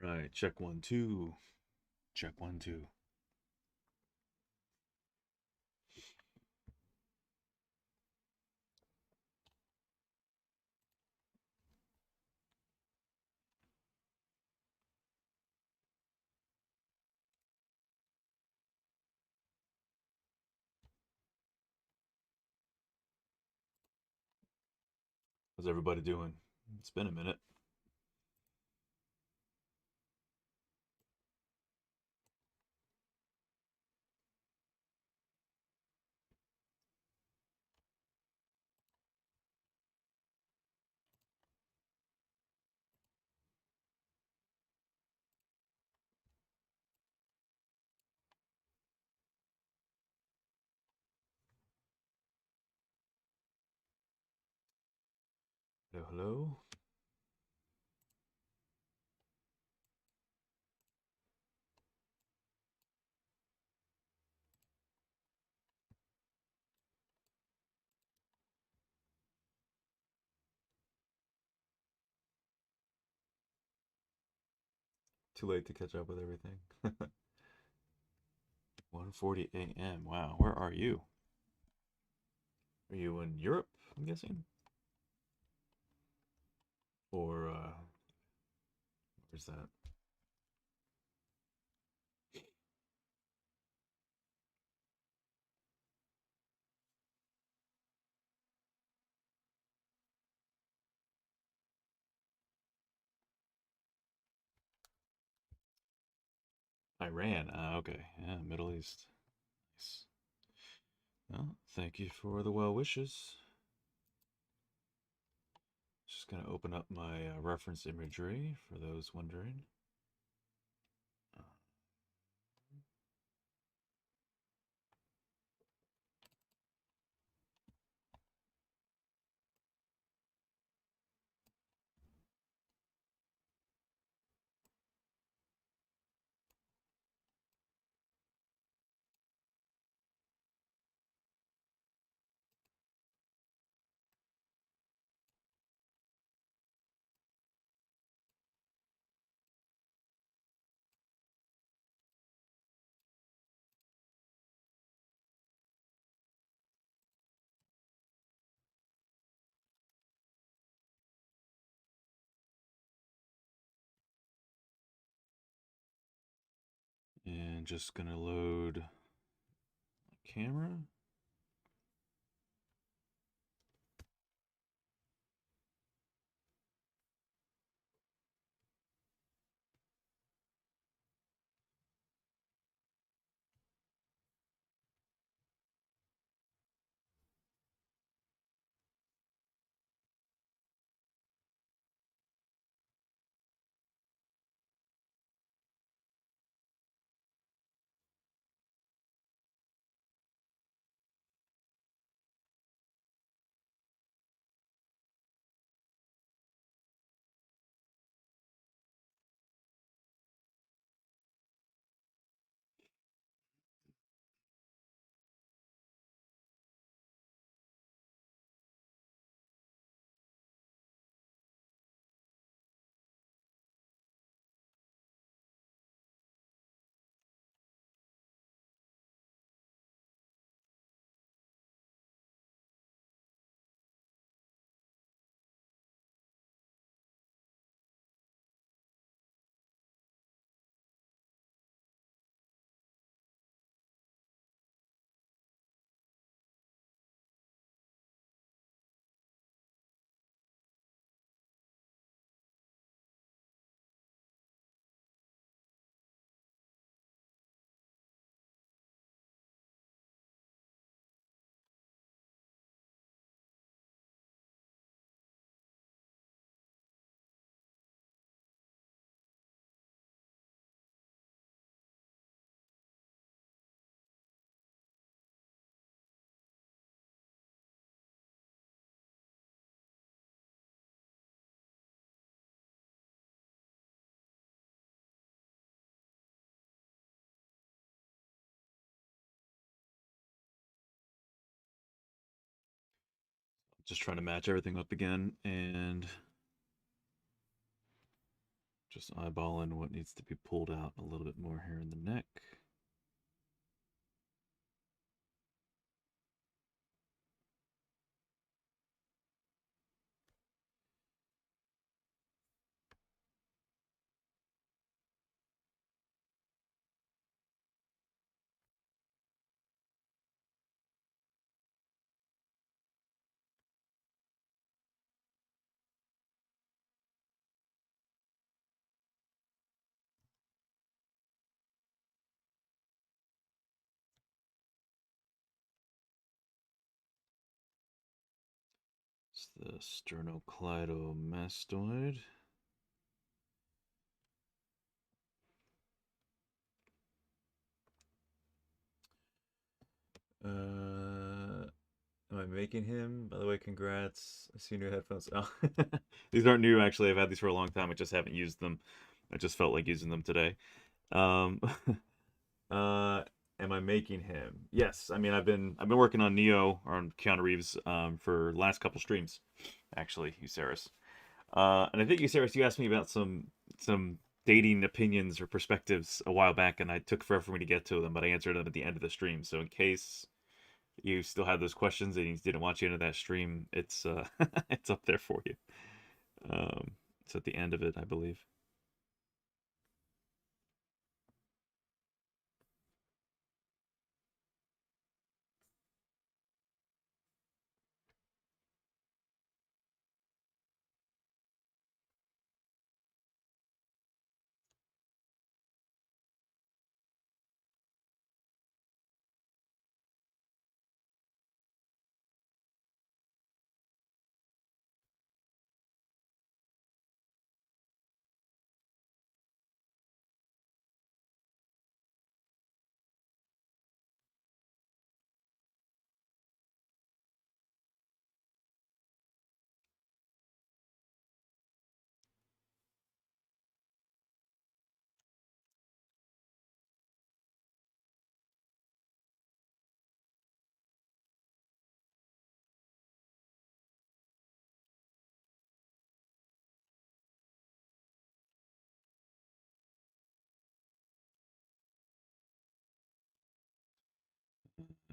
Right, check 1 2. Check 1 2. How's everybody doing? It's been a minute. Hello, hello. Too late to catch up with everything. 1:40 a.m. Wow, where are you? Are you in Europe, I'm guessing? Or where's that? Iran. Okay. Yeah, Middle East. Nice. Well, thank you for the well wishes. Just gonna open up my reference imagery for those wondering. Uh, and just gonna load camera. Just trying to match everything up again, and Just eyeballing what needs to be pulled out a little bit more here in the neck. It's the sternocleidomastoid. Am I making him? By the way, congrats. I see new headphones. Oh, these aren't new actually. I've had these for a long time. I just haven't used them. I just felt like using them today. Um, uh, am I making him? Yes. I mean, I've been working on Neo or on Keanu Reeves for last couple streams, actually, Uceris. And I think Uceris, you asked me about some dating opinions or perspectives a while back, and I took forever for me to get to them, but I answered them at the end of the stream. So in case you still have those questions and you didn't watch the end of that stream, it's it's up there for you. It's at the end of it, I believe.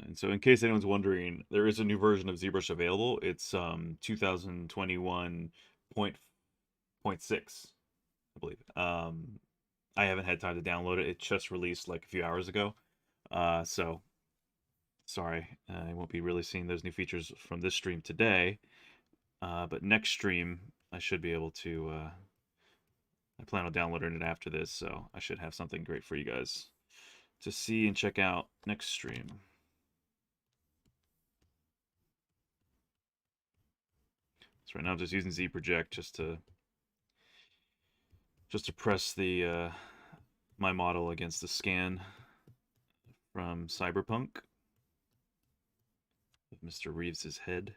And so, in case anyone's wondering, there is a new version of ZBrush available. It's 2021.6, I believe. I haven't had time to download it. It just released like a few hours ago. So sorry, I won't be really seeing those new features from this stream today. But next stream, I should be able to. I plan on downloading it after this, so I should have something great for you guys to see and check out next stream. So right now I'm just using ZProject just to press the my model against the scan from Cyberpunk of Mr. Reeves's head.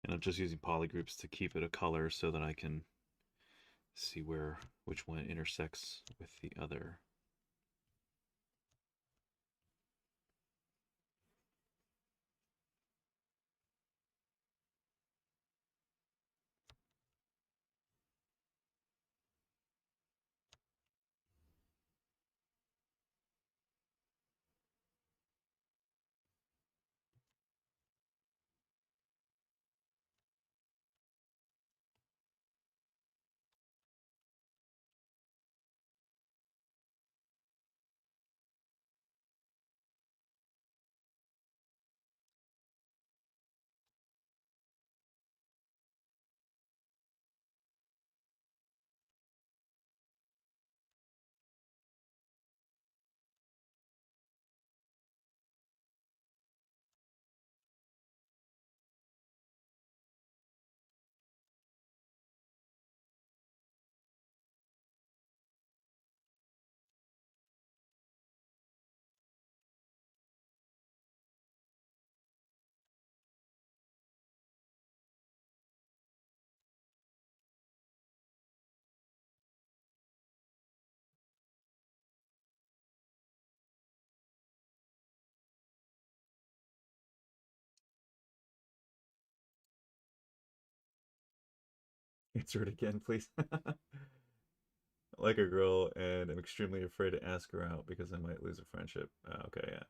And I'm just using polygroups to keep it a color so that I can see which one intersects with the other. Answer it again, please. I like a girl and I'm extremely afraid to ask her out because I might lose a friendship. Okay, yeah.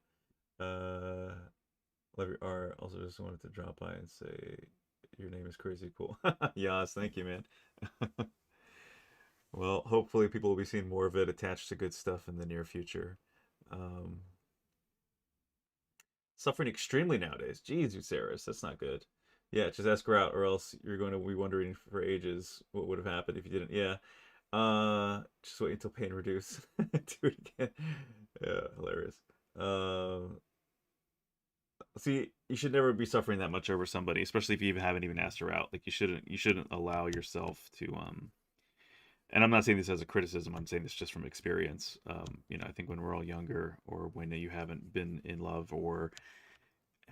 Love your art. Also, just wanted to drop by and say your name is crazy cool. Yas, thank you, man. Well, hopefully people will be seeing more of it attached to good stuff in the near future. Um, Suffering extremely nowadays. Jeez, Uceris, that's not good. Yeah, just ask her out, or else you're going to be wondering for ages what would have happened if you didn't. Yeah. Just wait until pain reduce. Do it again. Yeah, hilarious. Um, See, you should never be suffering that much over somebody, especially if you haven't even asked her out. Like you shouldn't allow yourself to and I'm not saying this as a criticism, I'm saying this just from experience. I think when we're all younger or when you haven't been in love or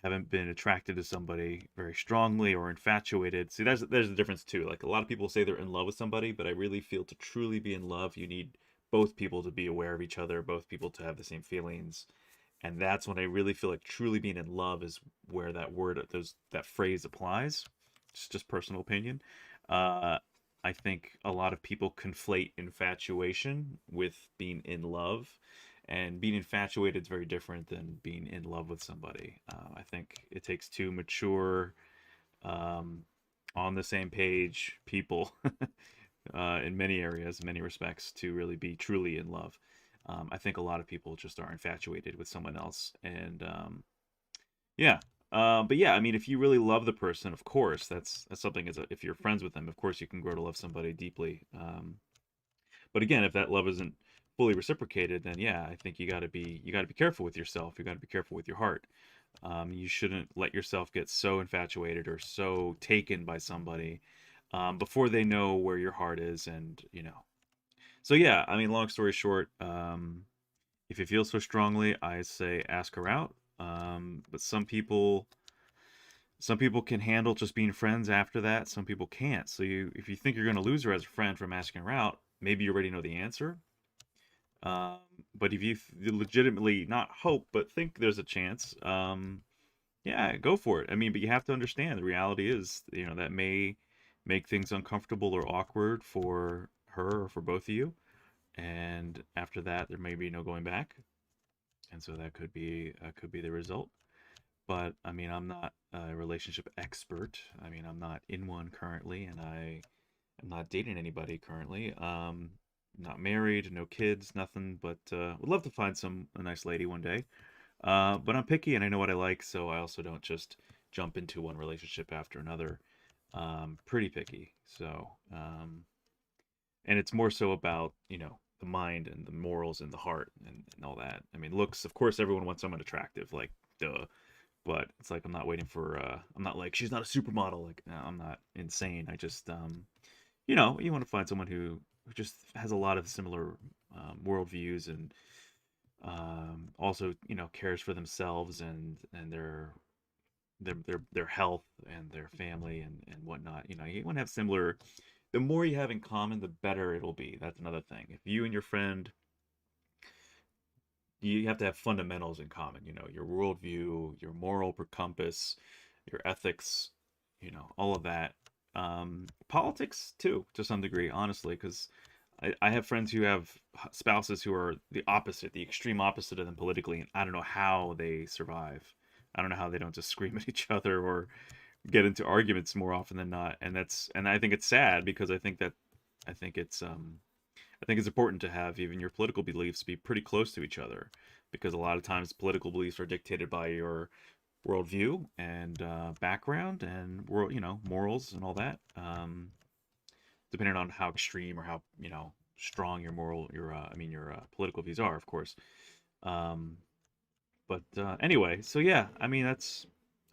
haven't been attracted to somebody very strongly or infatuated. See, there's a difference too. Like a lot of people say they're in love with somebody, but I really feel to truly be in love, you need both people to be aware of each other, both people to have the same feelings. And that's when I really feel like truly being in love is where that phrase applies. It's just personal opinion. Uh, I think a lot of people conflate infatuation with being in love, and being infatuated is very different than being in love with somebody. I think it takes two mature, um, on the same page people in many areas, many respects, to really be truly in love. I think a lot of people just are infatuated with someone else, and yeah. But yeah, I mean, if you really love the person, of course, that's something. If you're friends with them, of course, you can grow to love somebody deeply. But again, if that love isn't fully reciprocated, then yeah, I think you got to be careful with yourself. You got to be careful with your heart. You shouldn't let yourself get so infatuated or so taken by somebody before they know where your heart is, and So yeah, I mean, long story short, if you feel so strongly, I say ask her out. But some people can handle just being friends after that. Some people can't. So if you think you're going to lose her as a friend from asking her out, maybe you already know the answer. Um, but if you legitimately not hope, but think there's a chance, yeah, go for it. I mean, but you have to understand the reality is, that may make things uncomfortable or awkward for her or for both of you. And after that, there may be no going back. And so that could be the result. But I mean, I'm not a relationship expert. I mean, I'm not in one currently, and I am not dating anybody currently. Not married, no kids, nothing. But would love to find a nice lady one day. But I'm picky, and I know what I like, so I also don't just jump into one relationship after another. Pretty picky. So, and it's more so about the mind and the morals and the heart and all that. I mean, looks, of course, everyone wants someone attractive, like duh. But it's like I'm not waiting for. I'm not like she's not a supermodel. Like no, I'm not insane. I just you want to find someone who just has a lot of similar worldviews and also cares for themselves and their health and their family and whatnot. You want to have similar. The more you have in common, the better it'll be. That's another thing. If you and your friend, you have to have fundamentals in common. Your worldview, your moral compass, your ethics, all of that. Politics too, to some degree, honestly, because I have friends who have spouses who are the opposite, the extreme opposite of them politically, and I don't know how they survive. I don't know how they don't just scream at each other or get into arguments more often than not. And I think it's sad because I think it's I think it's important to have even your political beliefs be pretty close to each other, because a lot of times political beliefs are dictated by your worldview and background and morals and all that. Depending on how extreme or how strong your moral your I mean your political views are, of course. Um, but anyway, so yeah, I mean that's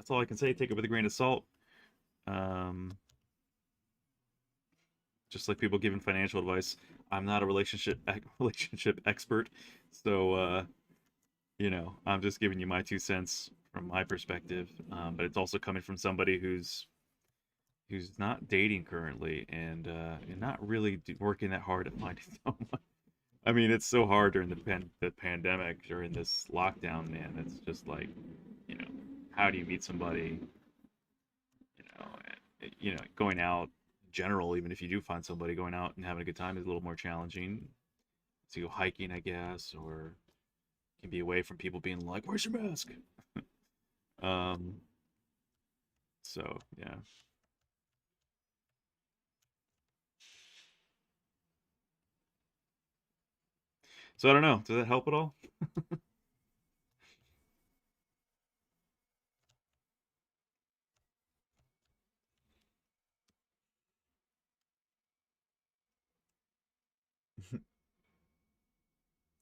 all I can say. Take it with a grain of salt. Um, just like people giving financial advice, I'm not a relationship expert, so I'm just giving you my 2 cents from my perspective. But it's also coming from somebody who's not dating currently and not really working that hard at finding someone. I mean, it's so hard during the pandemic, during this lockdown, man. It's just like, you know, how do you meet somebody, going out, general, even if you do find somebody, going out and having a good time is a little more challenging. So you go hiking, I guess, or can be away from people being like, "Where's your mask?" um. So yeah. So I don't know. Does that help at all?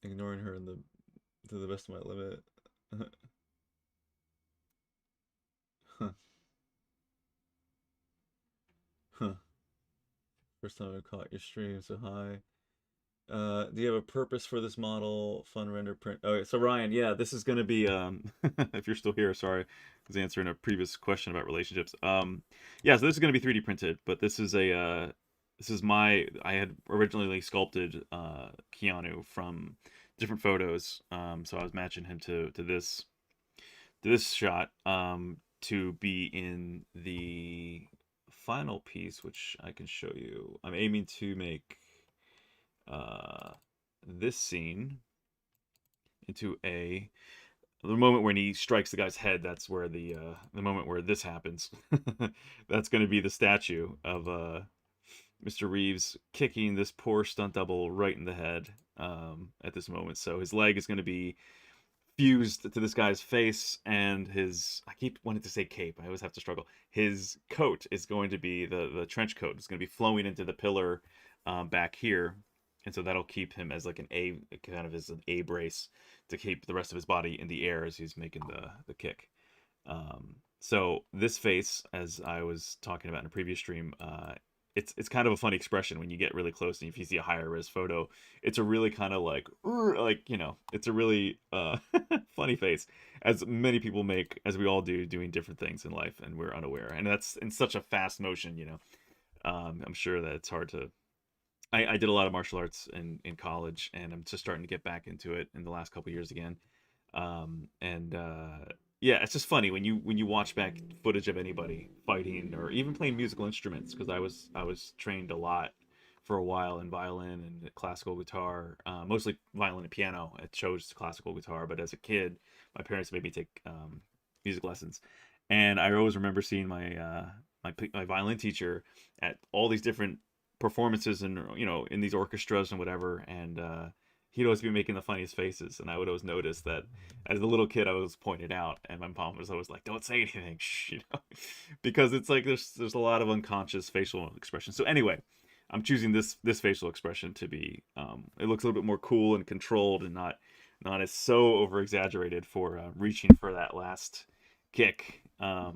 Ignoring her in the to the best of my limit. Huh. Huh. First time I caught your stream, so hi. Do you have a purpose for this model? Fun render print. Okay, so Ryan, yeah, this is gonna be if you're still here, sorry, I was answering a previous question about relationships. Yeah, so this is gonna be 3D printed, but this is a this is my I had originally sculpted Keanu from different photos. So I was matching him to this shot to be in the final piece, which I can show you. I'm aiming to make uh, this scene into the moment when he strikes the guy's head. That's where the moment where this happens. That's going to be the statue of Mr. Reeves kicking this poor stunt double right in the head at this moment. So his leg is going to be fused to this guy's face, and his, I keep wanting to say cape, I always have to struggle, his coat is going to be the trench coat is going to be flowing into the pillar back here, and so that'll keep him as like an A, kind of as an A brace to keep the rest of his body in the air as he's making the kick. So this face, as I was talking about in a previous stream, it's kind of a funny expression when you get really close, and if you see a higher res photo, it's a really kind of like it's a really funny face, as many people make, as we all do, doing different things in life, and we're unaware, and that's in such a fast motion, I'm sure that it's hard to. I did a lot of martial arts in college, and I'm just starting to get back into it in the last couple years again. And Yeah, it's just funny when you watch back footage of anybody fighting or even playing musical instruments, because I was trained a lot for a while in violin and classical guitar, mostly violin and piano. I chose classical guitar, but as a kid, my parents made me take music lessons, and I always remember seeing my violin teacher at all these different performances, and in these orchestras and whatever, and he'd always be making the funniest faces, and I would always notice that as a little kid. I was pointed out, and my mom was always like, "Don't say anything, shh," because it's like there's a lot of unconscious facial expression. So anyway, I'm choosing this facial expression to be it looks a little bit more cool and controlled, and not as so over exaggerated for reaching for that last kick. So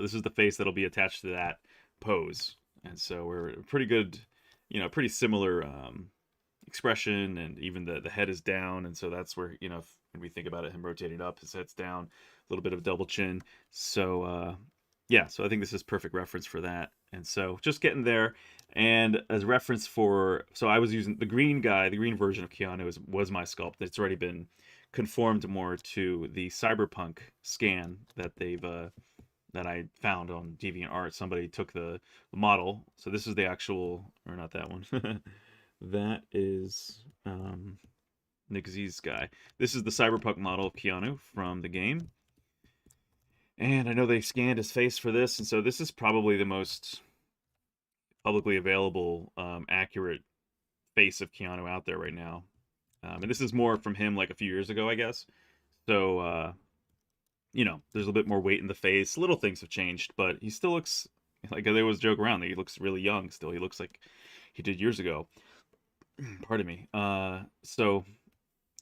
this is the face that'll be attached to that pose, and so we're pretty good, pretty similar expression, and even the head is down, and so that's where, when we think about it, him rotating up, his head's down, a little bit of double chin. So yeah, so I think this is perfect reference for that. And so just getting there, and as reference for, so I was using the green guy, the green version of Keanu was my sculpt. It's already been conformed more to the cyberpunk scan that I found on DeviantArt. Somebody took the model, so this is the actual, or not that one. That is Nick Z's guy. This is the cyberpunk model of Keanu from the game. And I know they scanned his face for this, and so this is probably the most publicly available, accurate face of Keanu out there right now. And this is more from him like a few years ago, I guess. So, there's a little bit more weight in the face. Little things have changed, but he still looks like, they always joke around that he looks really young still. He looks like he did years ago. Pardon me. So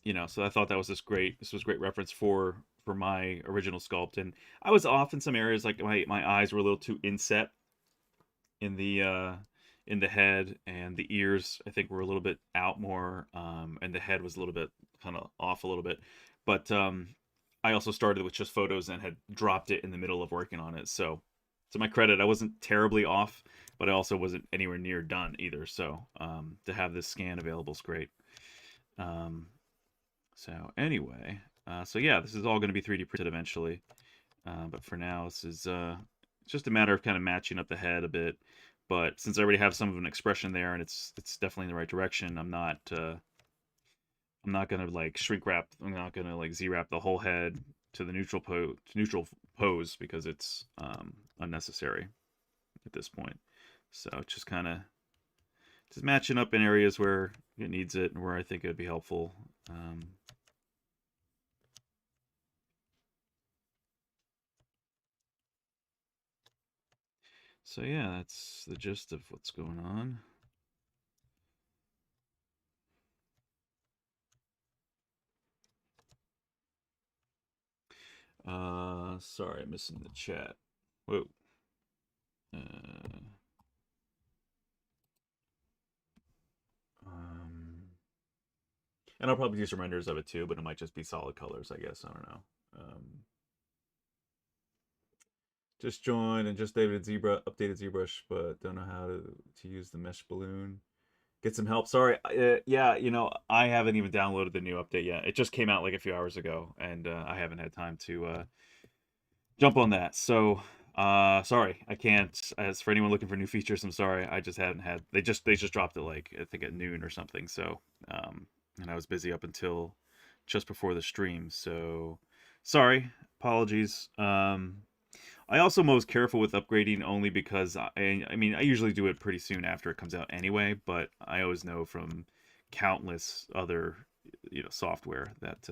I thought this was great reference for my original sculpt. And I was off in some areas, like my eyes were a little too inset in the head, and the ears, I think, were a little bit out more, and the head was a little bit kind of off a little bit. But I also started with just photos and had dropped it in the middle of working on it. So to my credit, I wasn't terribly off, but I also wasn't anywhere near done either. So to have this scan available is great. So anyway, so yeah, this is all going to be 3D printed eventually. But for now, this is just a matter of kind of matching up the head a bit. But since I already have some of an expression there, and it's definitely in the right direction, I'm not gonna like shrink wrap. I'm not gonna like Z wrap the whole head to the neutral pose because it's unnecessary at this point. So just kind of just matching up in areas where it needs it and where I think it would be helpful. So yeah, that's the gist of what's going on. Sorry, I'm missing the chat. Whoa. And I'll probably do some renders of it too, but it might just be solid colors, I guess. I don't know. Just joined and just updated ZBrush, but don't know how to use the mesh balloon. Get some help. Sorry. Yeah, I haven't even downloaded the new update yet. It just came out like a few hours ago, and I haven't had time to jump on that. So, sorry, I can't. As for anyone looking for new features, I'm sorry. I just haven't had. They just dropped it like I think at noon or something. So, and I was busy up until just before the stream. So, sorry. Apologies. I also am most careful with upgrading only because I mean I usually do it pretty soon after it comes out anyway, but I always know from countless other software that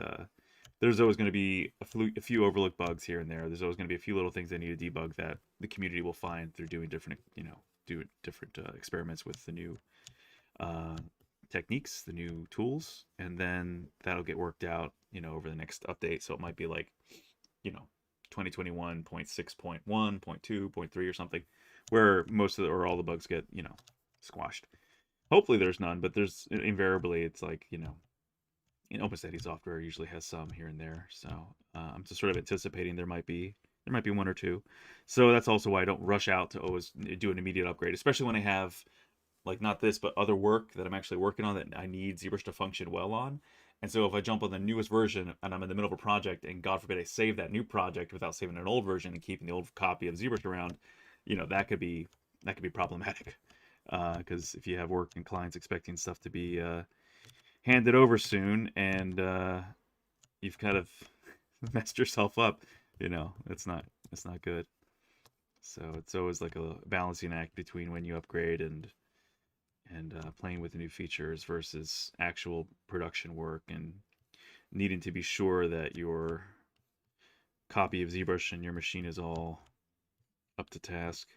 there's always going to be a few overlooked bugs here and there. There's always going to be a few little things they need to debug that the community will find through doing different experiments with the new uh, techniques, the new tools, and then that'll get worked out over the next update. So it might be like you know 2021.6.1, 0.2, 0.3 or something, where most of the, or all the bugs get, squashed. Hopefully there's none, but there's invariably it's like, OpenStatic software usually has some here and there. So I'm just sort of anticipating there might be one or two. So that's also why I don't rush out to always do an immediate upgrade, especially when I have like not this but other work that I'm actually working on that I need ZBrush to function well on. And so if I jump on the newest version and I'm in the middle of a project and God forbid I save that new project without saving an old version and keeping the old copy of ZBrush around, that could be problematic. Because if you have work and clients expecting stuff to be handed over soon and you've kind of messed yourself up, it's not good. So it's always like a balancing act between when you upgrade and playing with the new features versus actual production work and needing to be sure that your copy of ZBrush and your machine is all up to task.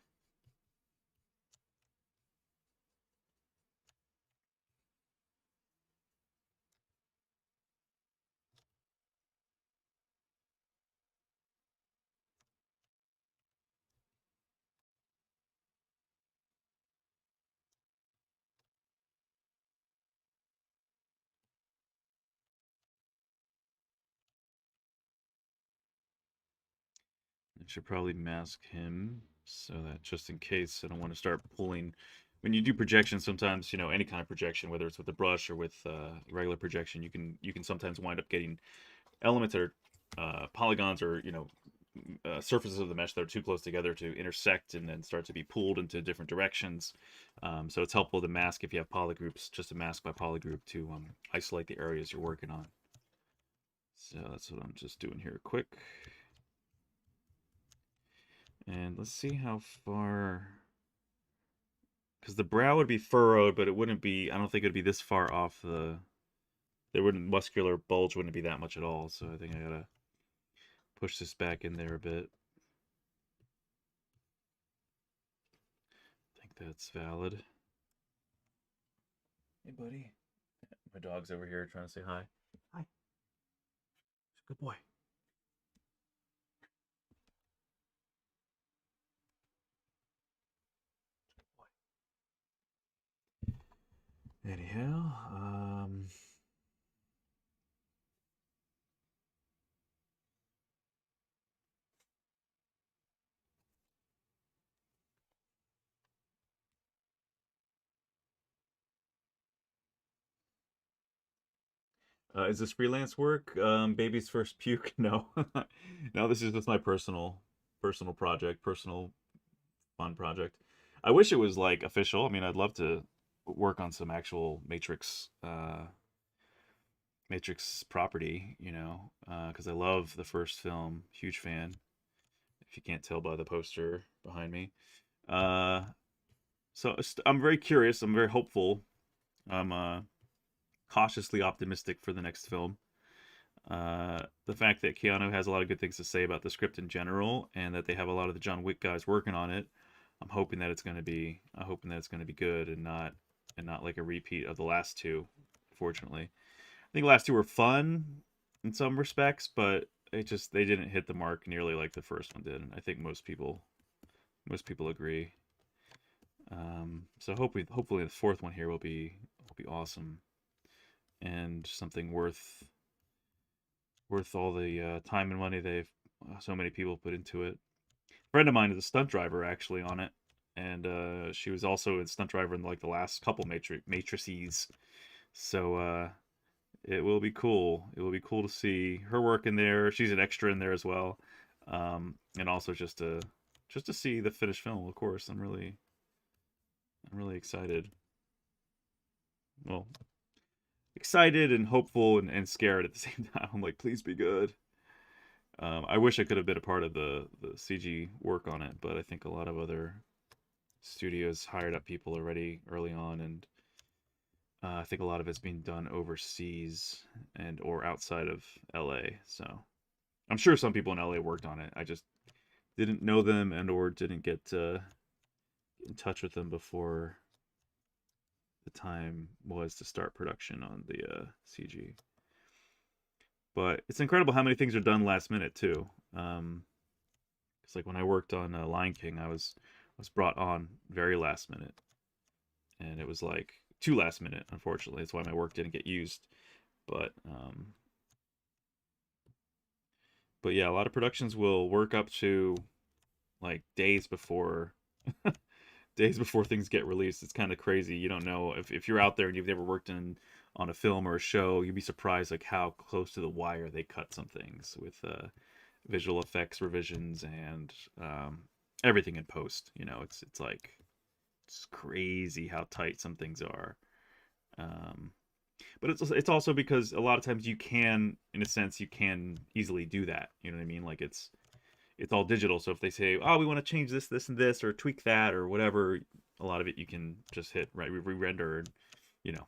I should probably mask him so that just in case I don't want to start pulling. When you do projection, sometimes any kind of projection, whether it's with a brush or with regular projection, you can sometimes wind up getting elements or polygons or surfaces of the mesh that are too close together to intersect and then start to be pulled into different directions. So it's helpful to mask if you have polygroups, just to mask by polygroup to isolate the areas you're working on. So that's what I'm just doing here quick. And let's see how far, because the brow would be furrowed, but it wouldn't be, I don't think it would be this far off muscular bulge wouldn't be that much at all. So I think I gotta push this back in there a bit. I think that's valid. Hey, buddy. My dog's over here trying to say hi. Hi. Good boy. Anyhow, is this freelance work? Baby's first puke? No, no. This is just my personal project, personal fun project. I wish it was like official. I mean, I'd love to work on some actual Matrix property, you know, because I love the first film. Huge fan. If you can't tell by the poster behind me. Uh, I'm very curious. I'm very hopeful. I'm cautiously optimistic for the next film. The fact that Keanu has a lot of good things to say about the script in general, and that they have a lot of the John Wick guys working on it, I'm hoping that it's going to be. I'm hoping that it's going to be good and not like a repeat of the last two. Fortunately, I think the last two were fun in some respects, but they didn't hit the mark nearly like the first one did. And I think most people agree. So hopefully the fourth one here will be awesome and something worth all the time and money they've so many people put into it. A friend of mine is a stunt driver actually on it, and she was also a stunt driver in like the last couple matrices. So it will be cool. It will be cool to see her work in there. She's an extra in there as well, and also just to see the finished film. Of course, I'm really excited. Well, excited and hopeful and scared at the same time. I'm like, please be good. I wish I could have been a part of the CG work on it, but I think a lot of other studios hired up people already early on, and I think a lot of it's being done overseas and or outside of LA. So I'm sure some people in LA worked on it. I just didn't know them and or didn't get in touch with them before the time was to start production on the CG. But it's incredible how many things are done last minute too. It's like when I worked on Lion King, I was brought on very last minute, and it was like too last minute. Unfortunately, that's why my work didn't get used. But yeah, a lot of productions will work up to like days before things get released. It's kind of crazy. You don't know if you're out there and you've never worked on a film or a show, you'd be surprised like how close to the wire they cut some things with visual effects revisions and everything in post. You know, it's like it's crazy how tight some things are. But it's also because a lot of times you can, in a sense, you can easily do that. You know what I mean? Like it's all digital. So if they say, oh, we want to change this, this, and this, or tweak that, or whatever, a lot of it you can just hit re-render, you know.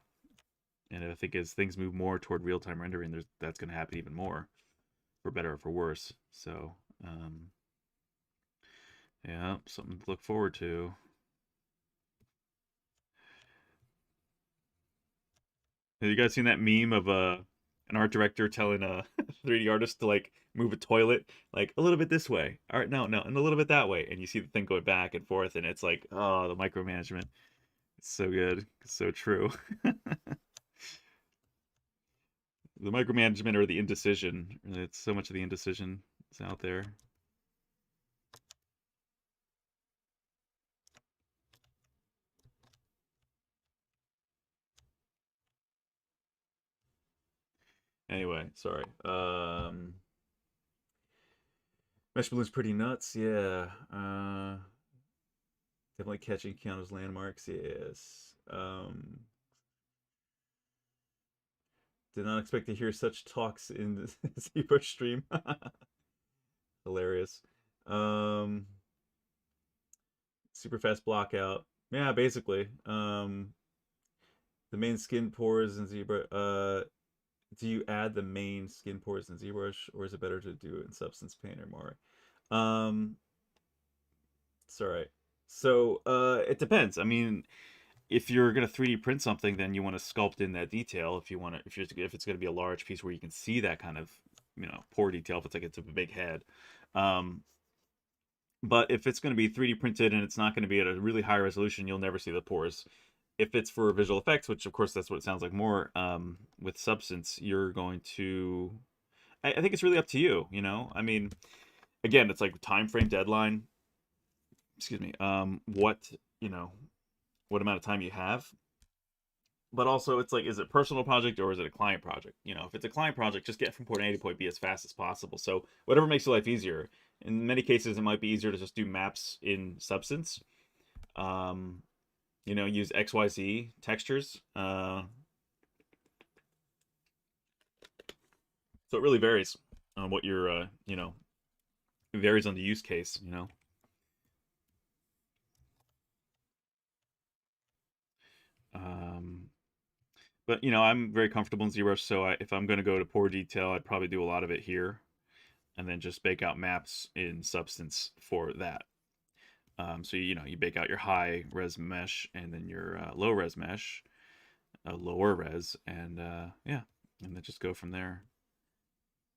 And I think as things move more toward real-time rendering, that's going to happen even more, for better or for worse. So, yeah, something to look forward to. Have you guys seen that meme of an art director telling a 3D artist to like move a toilet like a little bit this way, all right, no, and a little bit that way, and you see the thing going back and forth, and it's like, oh, the micromanagement. It's so good, it's so true. The micromanagement or the indecision. It's so much of the indecision is out there. Anyway, sorry. Mesh Balloon's pretty nuts, yeah. Definitely catching Keanu's landmarks, yes. Did not expect to hear such talks in the ZBrush stream. Hilarious. Super fast blockout. Yeah, basically. The main skin pores in ZBrush. Do you add the main skin pores in ZBrush, or is it better to do it in Substance Paint or more? It's all right. So it depends. I mean, if you're gonna 3D print something, then you want to sculpt in that detail. If it's gonna be a large piece where you can see that kind of pore detail, if it's like it's a big head. But if it's going to be 3D printed and it's not going to be at a really high resolution, you'll never see the pores. If it's for visual effects, which of course that's what it sounds like more, with Substance, you're going to. I think it's really up to you. You know, I mean, again, it's like time frame, deadline. Excuse me. What what amount of time you have. But also, it's like, is it a personal project or is it a client project? You know, if it's a client project, just get from point A to point B as fast as possible. So whatever makes your life easier. In many cases, it might be easier to just do maps in Substance. You know, use XYZ textures. So it really varies on what you're, you know, it varies on the use case, you know. Um, but you know, I'm very comfortable in ZBrush, so if I'm going to go to poor detail, I'd probably do a lot of it here, and then just bake out maps in Substance for that. So you know, you bake out your high res mesh and then your low res mesh, lower res, and yeah, and then just go from there.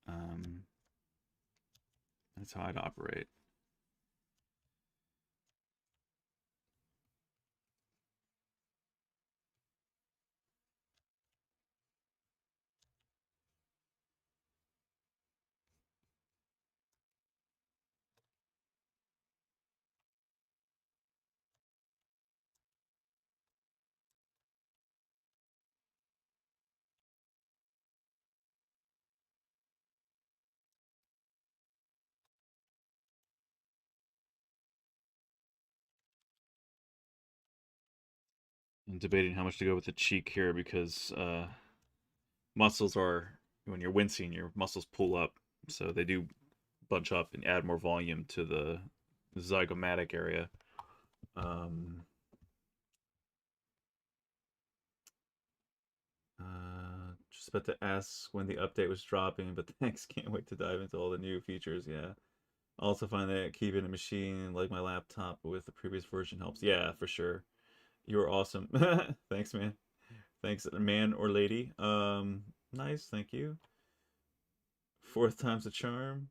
Um, that's how I'd operate. I'm debating how much to go with the cheek here because muscles are, when you're wincing, your muscles pull up, so they do bunch up and add more volume to the zygomatic area. Just about to ask when the update was dropping, but thanks. Can't wait to dive into all the new features. Yeah. Also find that keeping a machine like my laptop with the previous version helps. Yeah, for sure. You are awesome. Thanks, man. Thanks, man or lady. Nice. Thank you. Fourth time's a charm.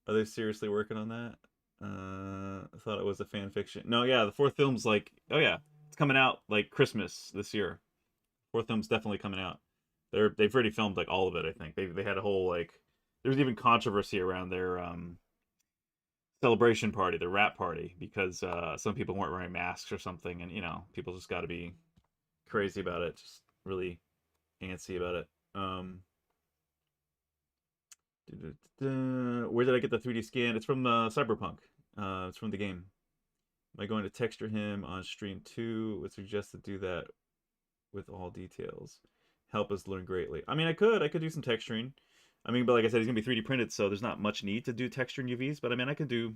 Are they seriously working on that? I thought it was a fan fiction. No, yeah, the fourth film's like, oh yeah, it's coming out like Christmas this year. Fourth film's definitely coming out. They've already filmed like all of it. I think they had a whole like, there was even controversy around their celebration party, their wrap party, because some people weren't wearing masks or something, and you know people just got to be crazy about it, just really antsy about it. Where did I get the 3D scan? It's from Cyberpunk. It's from the game. Am I going to texture him on stream too? Would suggest to do that with all details. Help us learn greatly. I mean, I could do some texturing. I mean, but like I said, he's gonna be 3D printed, so there's not much need to do texture in UVs. But I mean, I could do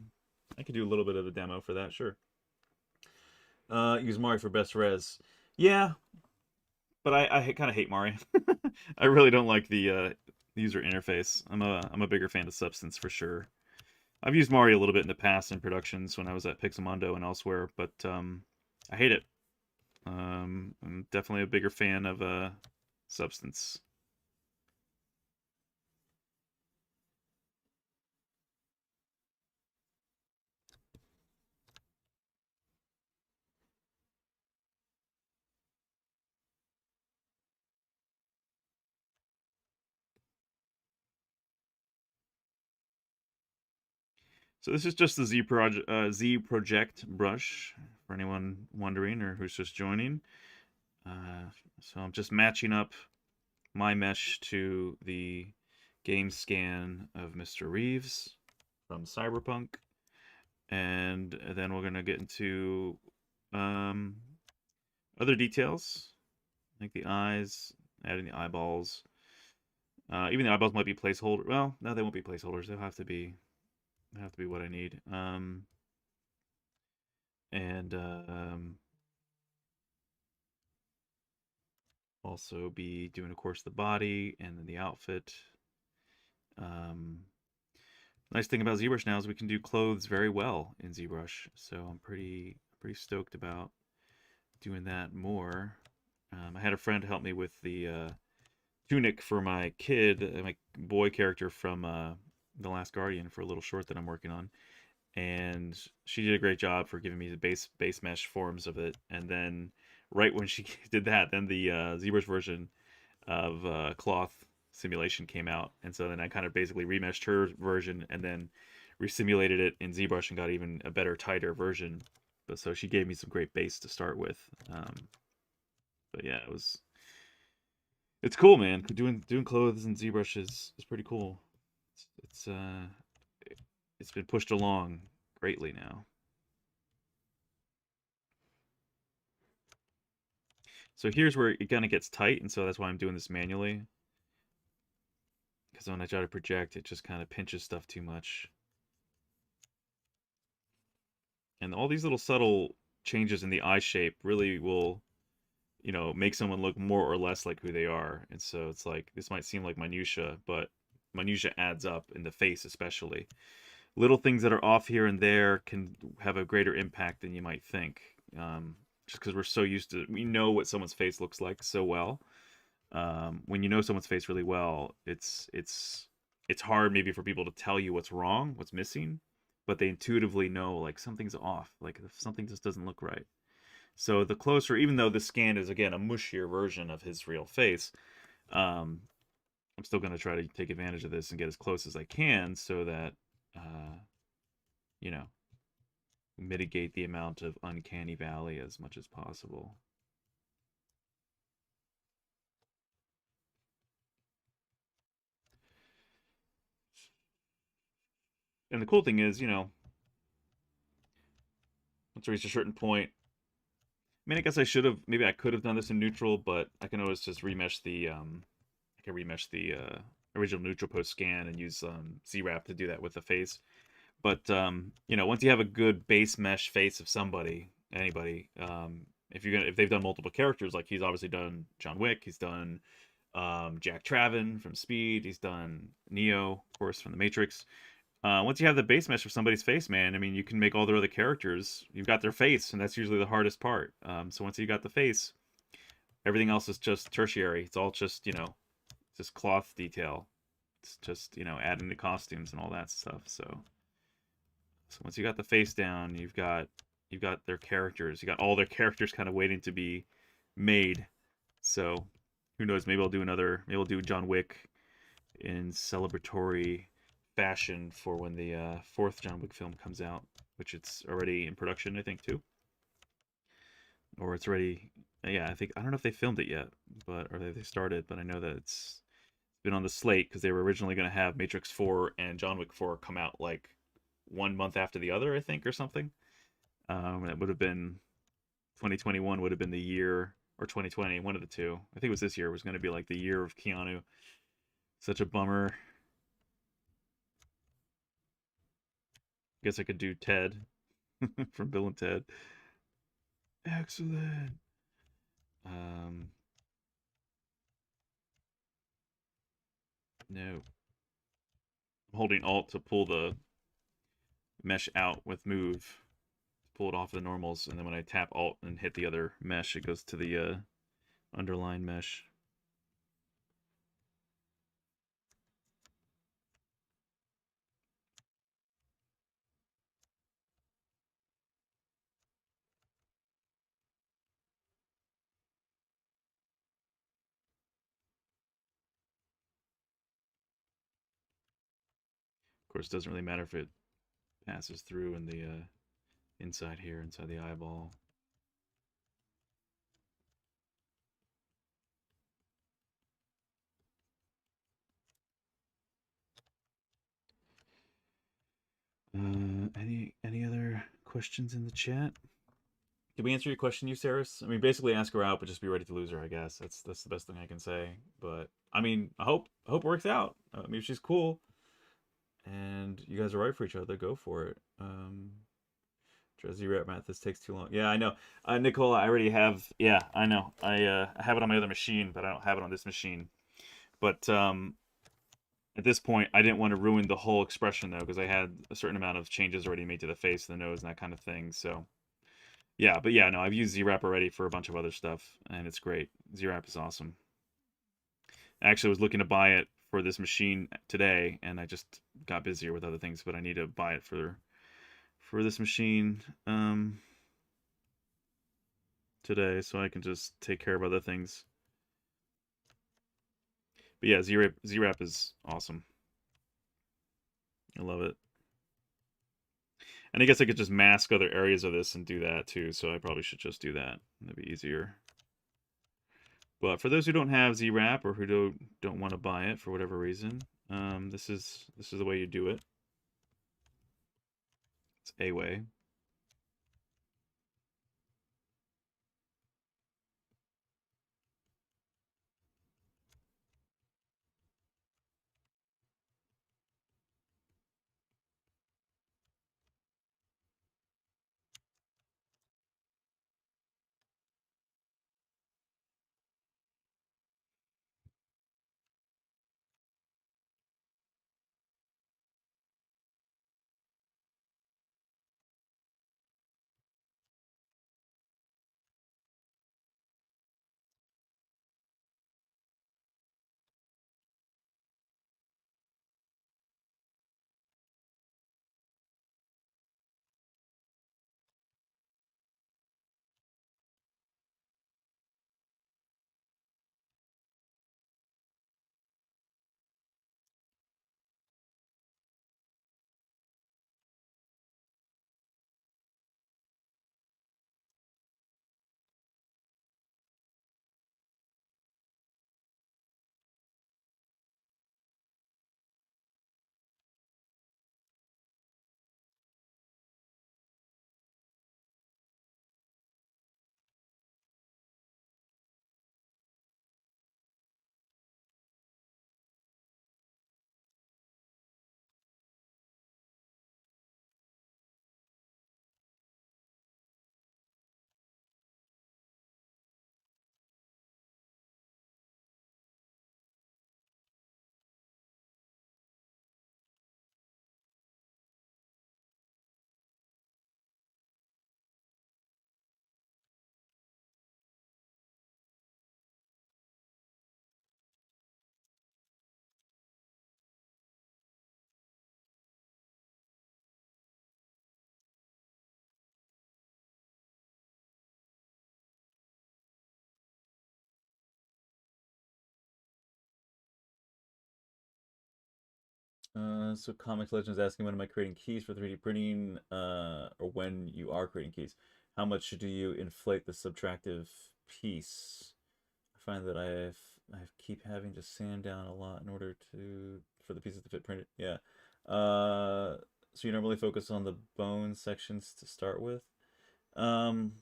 a little bit of a demo for that, sure. Use Mari for best res. Yeah, but I kind of hate Mari. I really don't like the user interface. I'm a bigger fan of Substance for sure. I've used Mari a little bit in the past in productions when I was at Pixelmondo and elsewhere, but I hate it. I'm definitely a bigger fan of Substance. So this is just the Z Project brush for anyone wondering or who's just joining. So I'm just matching up my mesh to the game scan of Mr. Reeves from Cyberpunk, and then we're gonna get into um, other details like the eyes, adding the eyeballs. Even the eyeballs might be placeholder. Well, no, they won't be placeholders. They'll have to be what I need. And also be doing, of course, the body and then the outfit. Nice thing about ZBrush now is we can do clothes very well in ZBrush, so I'm pretty stoked about doing that more. I had a friend help me with the tunic for my kid, my boy character from The Last Guardian, for a little short that I'm working on, and she did a great job for giving me the base mesh forms of it. And then right when she did that, then the ZBrush version of cloth simulation came out, and so then I kind of basically remeshed her version and then resimulated it in ZBrush and got even a better, tighter version. But so she gave me some great base to start with. But yeah, it's cool, man. Doing clothes in ZBrush is pretty cool. It's it's been pushed along greatly now. So here's where it kind of gets tight, and so that's why I'm doing this manually. Because when I try to project, it just kind of pinches stuff too much. And all these little subtle changes in the eye shape really will, make someone look more or less like who they are. And so it's like, this might seem like minutia, but minutia adds up in the face especially. Little things that are off here and there can have a greater impact than you might think. Just because we're so used to, we know what someone's face looks like so well. When you know someone's face really well, it's hard maybe for people to tell you what's wrong, what's missing, but they intuitively know like something's off, like something just doesn't look right. So the closer, even though the scan is again a mushier version of his real face, um, I'm still going to try to take advantage of this and get as close as I can so that, uh, you know, mitigate the amount of uncanny valley as much as possible. And the cool thing is, once I reach a certain point, I mean, I guess I should have, maybe I could have done this in neutral, but I can always just remesh the, original neutral post scan and use ZWrap to do that with the face. But once you have a good base mesh face of somebody, anybody, if they've done multiple characters, like he's obviously done John Wick, he's done Jack Traven from Speed, he's done Neo, of course, from The Matrix. Once you have the base mesh of somebody's face, man, I mean, you can make all their other characters. You've got their face, and that's usually the hardest part. So once you got the face, everything else is just tertiary. It's all just, just cloth detail. It's just, adding the costumes and all that stuff. So once you got the face down, you've got their characters. You got all their characters kind of waiting to be made. So who knows? Maybe I'll do John Wick in celebratory fashion for when the fourth John Wick film comes out, which it's already in production, I think, too. Or it's already, yeah, I don't know if they filmed it yet, or they started, but I know that it's been on the slate because they were originally going to have Matrix 4 and John Wick 4 come out like 1 month after the other, I think, or something. That would have been 2021 would have been the year, or 2020, one of the two. I think it was this year. It was going to be like the year of Keanu. Such a bummer. Guess I could do Ted from Bill and Ted. Excellent. No. I'm holding Alt to pull the mesh out with move. Pull it off the normals, and then when I tap Alt and hit the other mesh, it goes to the underline mesh. Of course, it doesn't really matter if it passes through in the inside here, inside the eyeball. Any other questions in the chat? Did we answer your question, you Saris? I mean, basically ask her out, but just be ready to lose her. I guess that's the best thing I can say. But I mean, I hope it works out. I mean, if she's cool, and you guys are right for each other, go for it. Jersey Rap Math, this takes too long. Yeah, I know. Nicola, I already have. Yeah, I know. I have it on my other machine, but I don't have it on this machine. But at this point, I didn't want to ruin the whole expression though, because I had a certain amount of changes already made to the face, the nose, and that kind of thing. So yeah, but yeah, no, I've used ZWrap already for a bunch of other stuff, and it's great. ZWrap is awesome. I actually was looking to buy it for this machine today, and I just got busier with other things, but I need to buy it for this machine today, so I can just take care of other things. But yeah, ZWrap is awesome. I love it. And I guess I could just mask other areas of this and do that too, so I probably should just do that. That'd be easier. But for those who don't have ZWrap or who don't want to buy it for whatever reason, this is the way you do it. It's a way. So Comics Legends asking when am I creating keys for 3D printing, or when you are creating keys, how much do you inflate the subtractive piece? I find that I keep having to sand down a lot in order to for the pieces to fit printed. Yeah. So you normally focus on the bone sections to start with. Um,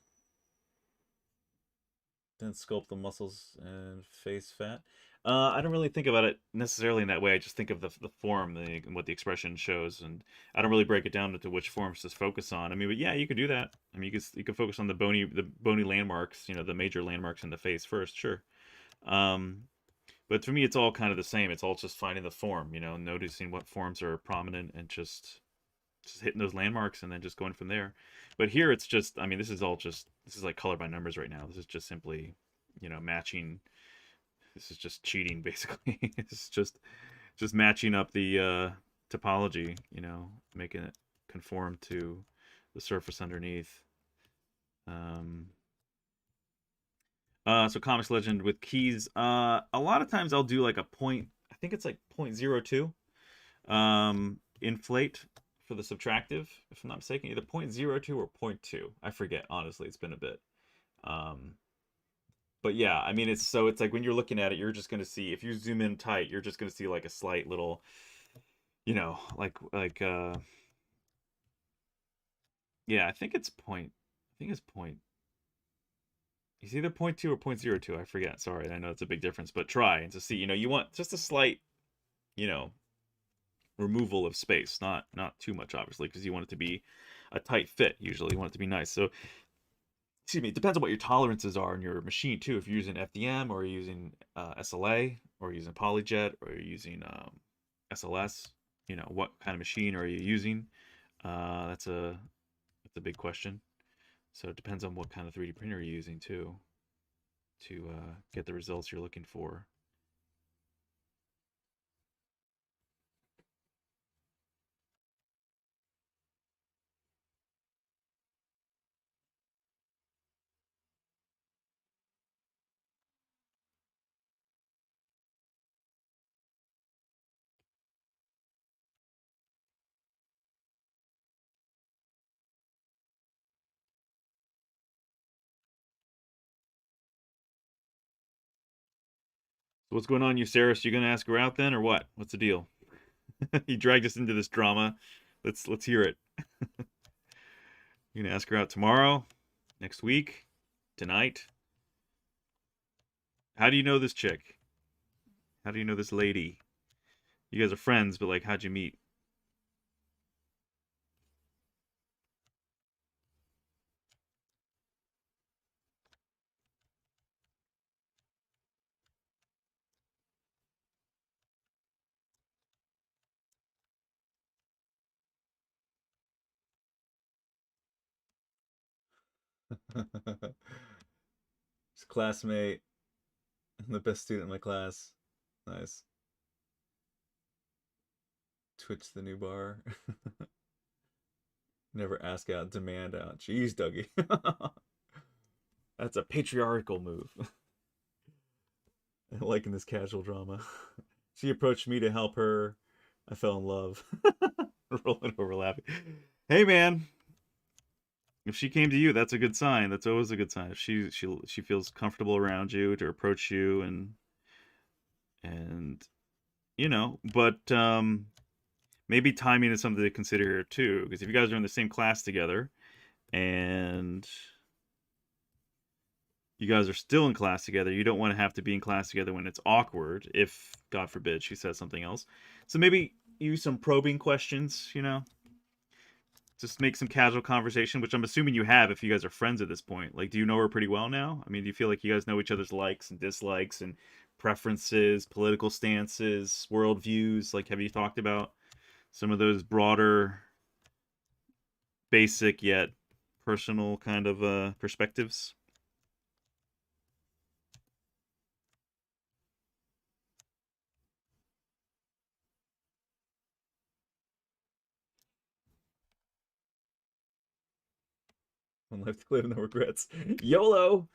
then sculpt the muscles and face fat. I don't really think about it necessarily in that way. I just think of the form, what the expression shows, and I don't really break it down into which forms to focus on. I mean, but yeah, you could do that. I mean, you could focus on the bony landmarks, the major landmarks in the face first, sure. Um, but for me, it's all kind of the same. It's all just finding the form, noticing what forms are prominent and just hitting those landmarks and then just going from there. But here it's just, I mean, this is like color by numbers right now. This is just simply, matching. This is just cheating basically. It's just matching up the topology, making it conform to the surface underneath. Um, so Comics Legend with keys. A lot of times I'll do like a point. I think it's like 0.02. Inflate for the subtractive, if I'm not mistaken, either 0.02 or 0.2. I forget, honestly, it's been a bit. Um, but yeah, I mean, it's like when you're looking at it, you're just gonna see, if you zoom in tight, you're just gonna see like a slight little, yeah, I think it's point. It's either 0.2 or 0.02. I forget. Sorry, I know it's a big difference, but try and to see. You want just a slight, you know, removal of space, not too much, obviously, because you want it to be a tight fit. Usually, you want it to be nice. So, excuse me. It depends on what your tolerances are in your machine too. If you're using FDM or you're using SLA or you're using PolyJet or you're using SLS, what kind of machine are you using? That's a big question. So it depends on what kind of 3D printer you're using too to get the results you're looking for. So what's going on, Euceris? You gonna ask her out then, or what? What's the deal? You dragged us into this drama. Let's hear it. You gonna ask her out tomorrow, next week, tonight? How do you know this chick? How do you know this lady? You guys are friends, but like, how'd you meet? His classmate, the best student in my class. Nice. Twitch the new bar. Never ask out, demand out. Jeez, Dougie. That's a patriarchal move. Liking this casual drama. She approached me to help her. I fell in love. Rolling over laughing. Hey man, if she came to you, that's a good sign. That's always a good sign. If she feels comfortable around you to approach you and but maybe timing is something to consider here too. Because if you guys are in the same class together and you guys are still in class together, you don't want to have to be in class together when it's awkward, if, God forbid, she says something else. So maybe use some probing questions, just make some casual conversation, which I'm assuming you have if you guys are friends at this point. Like, do you know her pretty well now? I mean, do you feel like you guys know each other's likes and dislikes and preferences, political stances, worldviews? Like, have you talked about some of those broader, basic yet personal kind of perspectives? One life to live, no regrets. YOLO!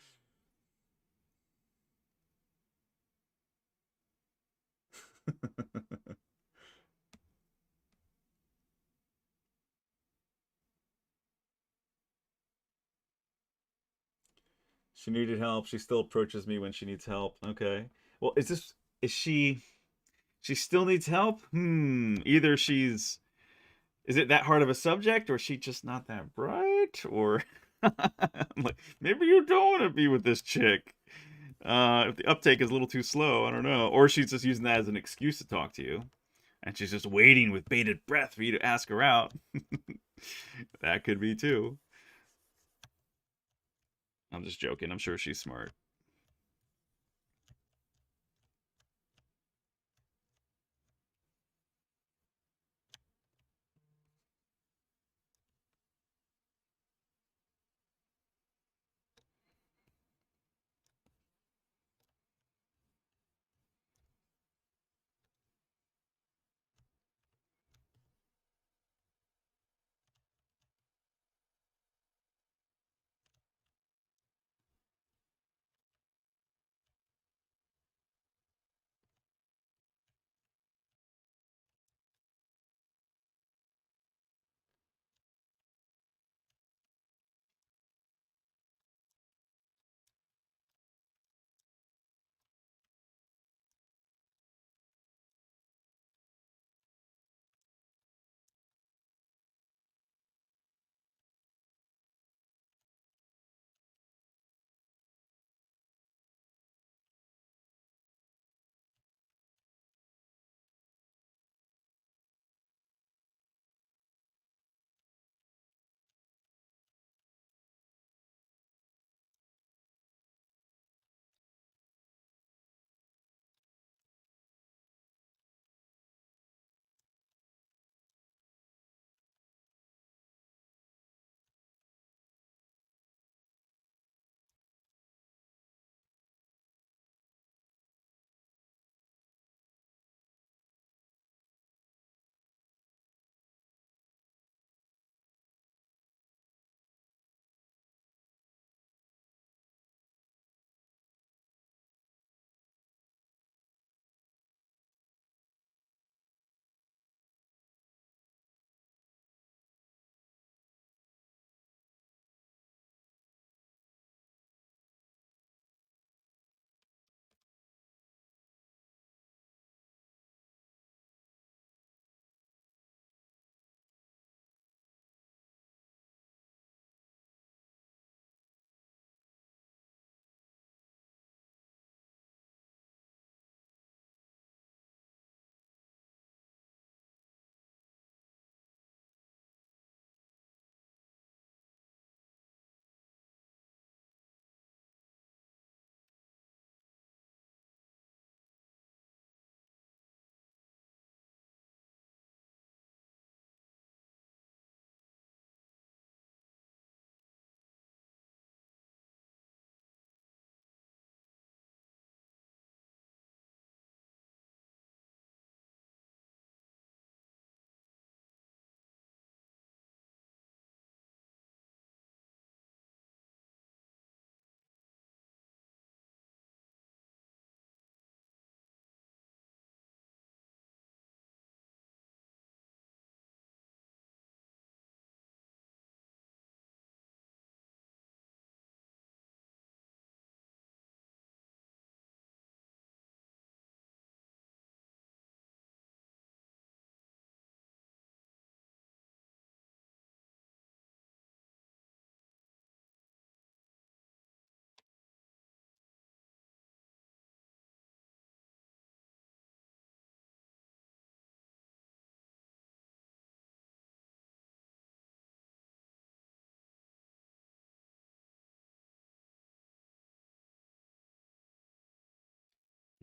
She needed help. She still approaches me when she needs help. Okay. Well, is she still needs help? Either she's is it that hard of a subject, or is she just not that bright, or I'm like, maybe you don't want to be with this chick. If the uptake is a little too slow, I don't know. Or she's just using that as an excuse to talk to you. And she's just waiting with bated breath for you to ask her out. That could be too. I'm just joking. I'm sure she's smart.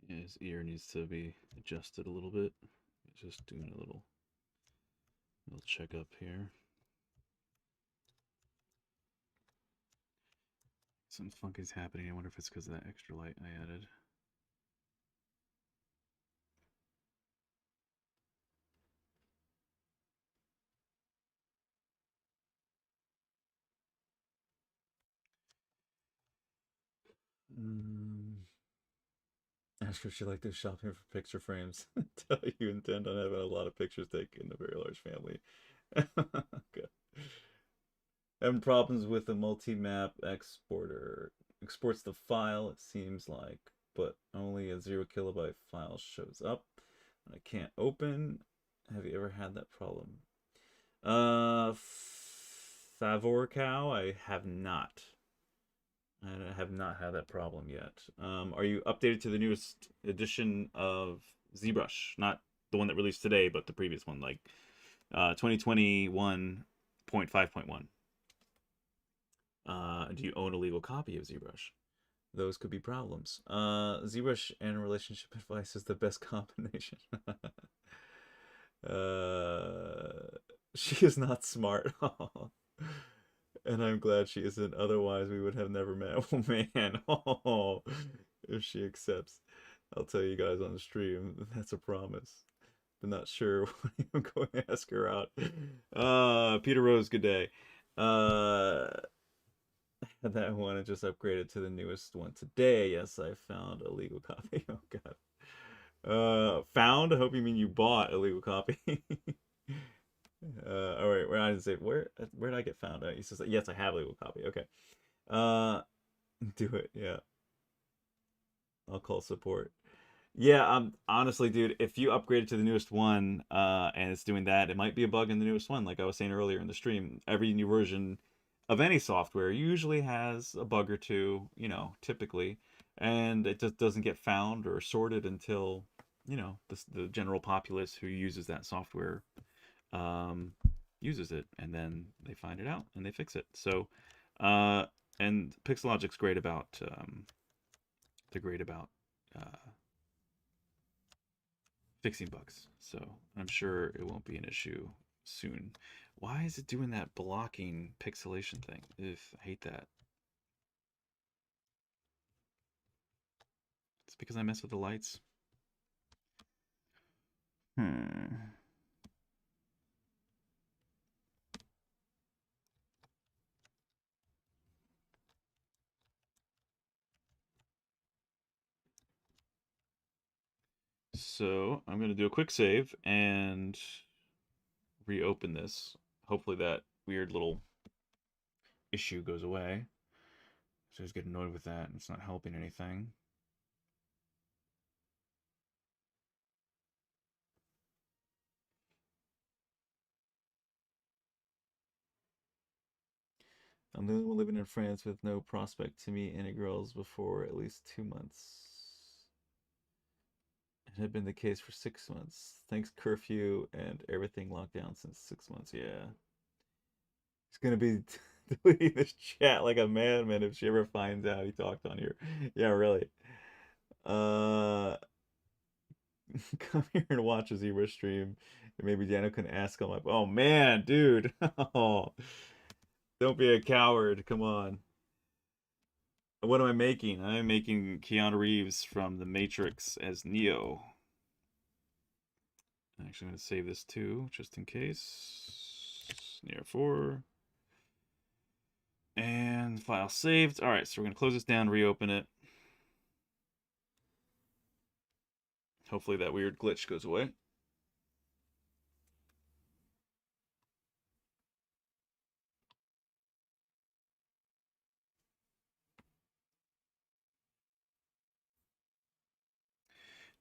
His ear needs to be adjusted a little bit. Just doing a little checkup here. Some funk is happening. I wonder if it's because of that extra light I added. Ask her if she liked to shopping for picture frames. Tell you intend on having a lot of pictures taken in a very large family. Okay. Having problems with the multi-map exporter. exports the file, it seems like, but only a 0 KB file shows up. I can't open. Have you ever had that problem? Favor Cow, I have not. I have not had that problem yet. Are you updated to the newest edition of ZBrush? Not the one that released today, but the previous one, like 2021.5.1. Do you own a legal copy of ZBrush? Those could be problems. ZBrush and relationship advice is the best combination. She is not smart. And I'm glad she isn't. Otherwise, we would have never met. Oh, man. Oh, if she accepts, I'll tell you guys on the stream. That's a promise. But not sure when I'm going to ask her out. Peter Rose, good day. That one I just upgraded to the newest one today. Yes, I found a legal copy. Oh, God. Found? I hope you mean you bought a legal copy. All right, where I didn't say where did I get found out? He says yes, I have a legal copy. Okay, do it. Yeah, I'll call support. Yeah, honestly, dude, if you upgraded to the newest one, and it's doing that, it might be a bug in the newest one. Like I was saying earlier in the stream, every new version of any software usually has a bug or two, you know, typically, and it just doesn't get found or sorted until, you know, the general populace who uses that software uses it, and then they find it out and they fix it. So, and Pixologic's great about they're great about fixing bugs. So I'm sure it won't be an issue soon. Why is it doing that blocking pixelation thing? I hate that. It's because I mess with the lights. So I'm going to do a quick save and reopen this. Hopefully that weird little issue goes away. So I just get annoyed with that, and it's not helping anything. I'm the only one living in France with no prospect to meet any girls before at least 2 months. It had been the case for 6 months. Thanks curfew and everything locked down since 6 months. Yeah. He's gonna be deleting this chat like a madman if she ever finds out he talked on here. Yeah, really. Uh Come here and watch a ZBrush stream. And maybe Daniel can ask him like, oh man, dude. Oh, don't be a coward. Come on. What am I making? I'm making Keanu Reeves from The Matrix as Neo. I'm actually going to save this too, just in case. Neo 4. And file saved. All right, so we're going to close this down, reopen it. Hopefully that weird glitch goes away.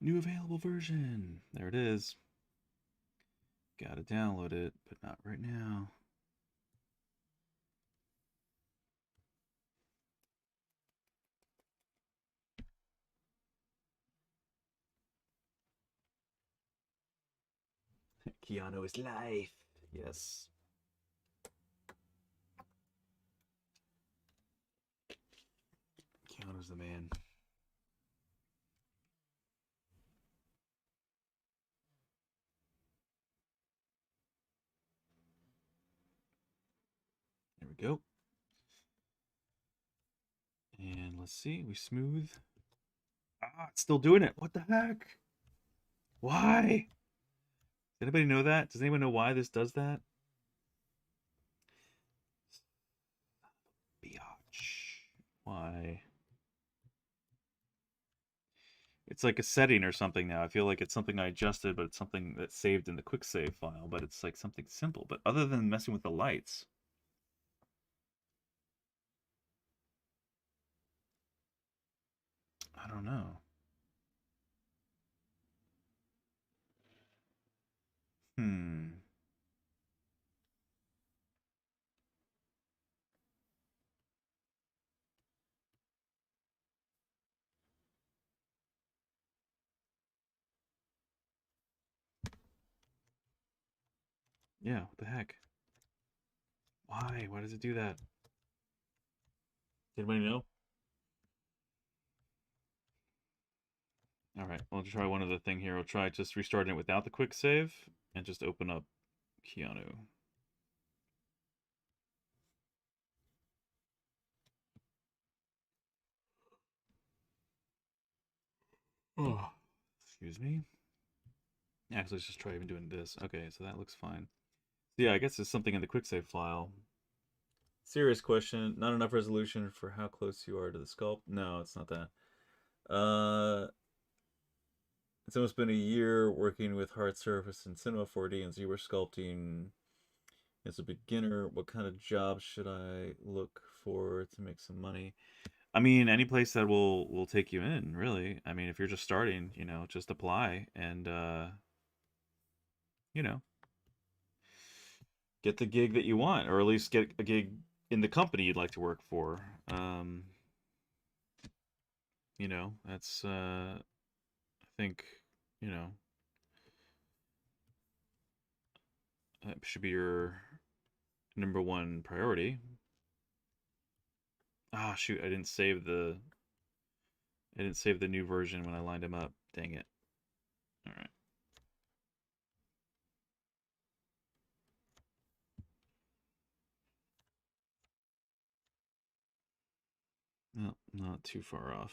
New available version. There it is. Gotta download it, but not right now. Keanu is life. Yes. Keanu's the man. There we go. And let's see, we smooth. Ah, it's still doing it. What the heck? Why? Does anybody know that? Does anyone know why this does that? Biatch. Why? It's like a setting or something now. I feel like it's something I adjusted, but it's something that's saved in the quick save file, but it's like something simple. But other than messing with the lights, don't know. Hmm. Yeah, what the heck? Why? Why does it do that? Anybody know? All right, I'll try one other thing here. I'll try just restarting it without the quick save and just open up Keanu. Oh, excuse me. Actually, let's just try even doing this. Okay, so that looks fine. Yeah, I guess there's something in the quick save file. Serious question. Not enough resolution for how close you are to the sculpt. No, it's not that. It's almost been a year working with hard surface and Cinema 4D and ZBrush sculpting. As a beginner, what kind of jobs should I look for to make some money? I mean, any place that will take you in, really. I mean, if you're just starting, just apply and you know, get the gig that you want, or at least get a gig in the company you'd like to work for. That's I think, you know, that should be your number one priority. Ah, shoot, I didn't save the new version when I lined them up. Dang it. All right. No, not too far off.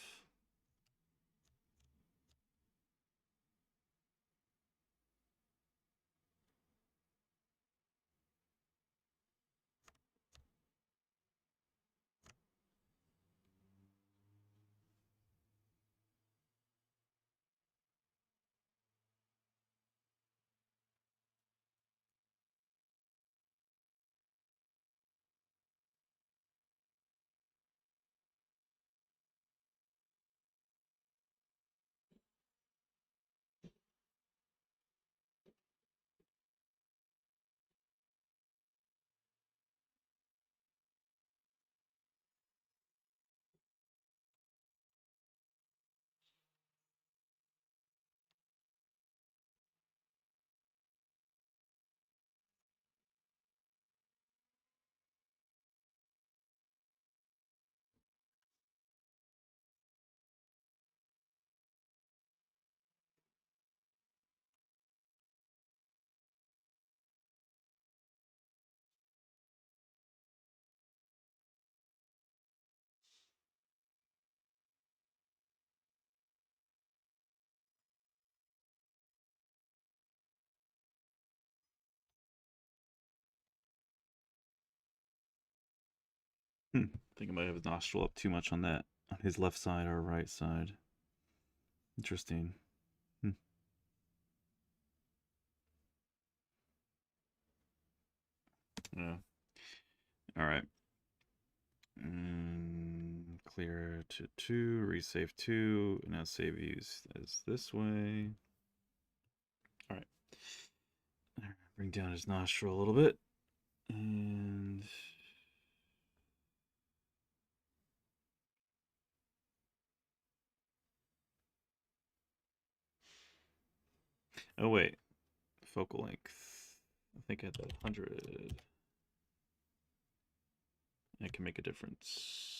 I think I might have his nostril up too much on that, on his left side or right side. Interesting. Hmm. Yeah. All right. Clear to 2, resave 2, now save use as this way. All right. Bring down his nostril a little bit. And oh wait, focal length. I think at that 100, it can make a difference.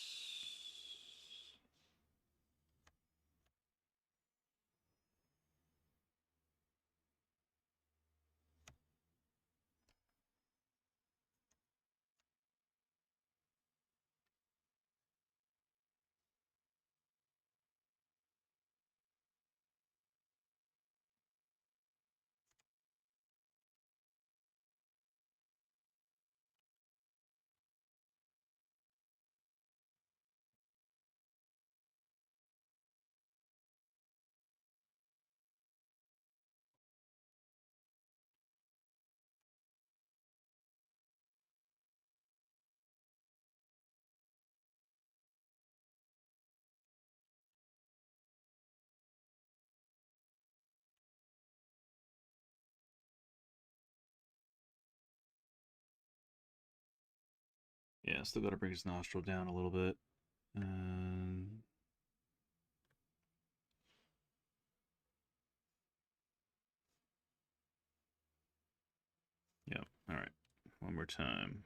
Yeah, still got to bring his nostril down a little bit. And yep. All right. One more time.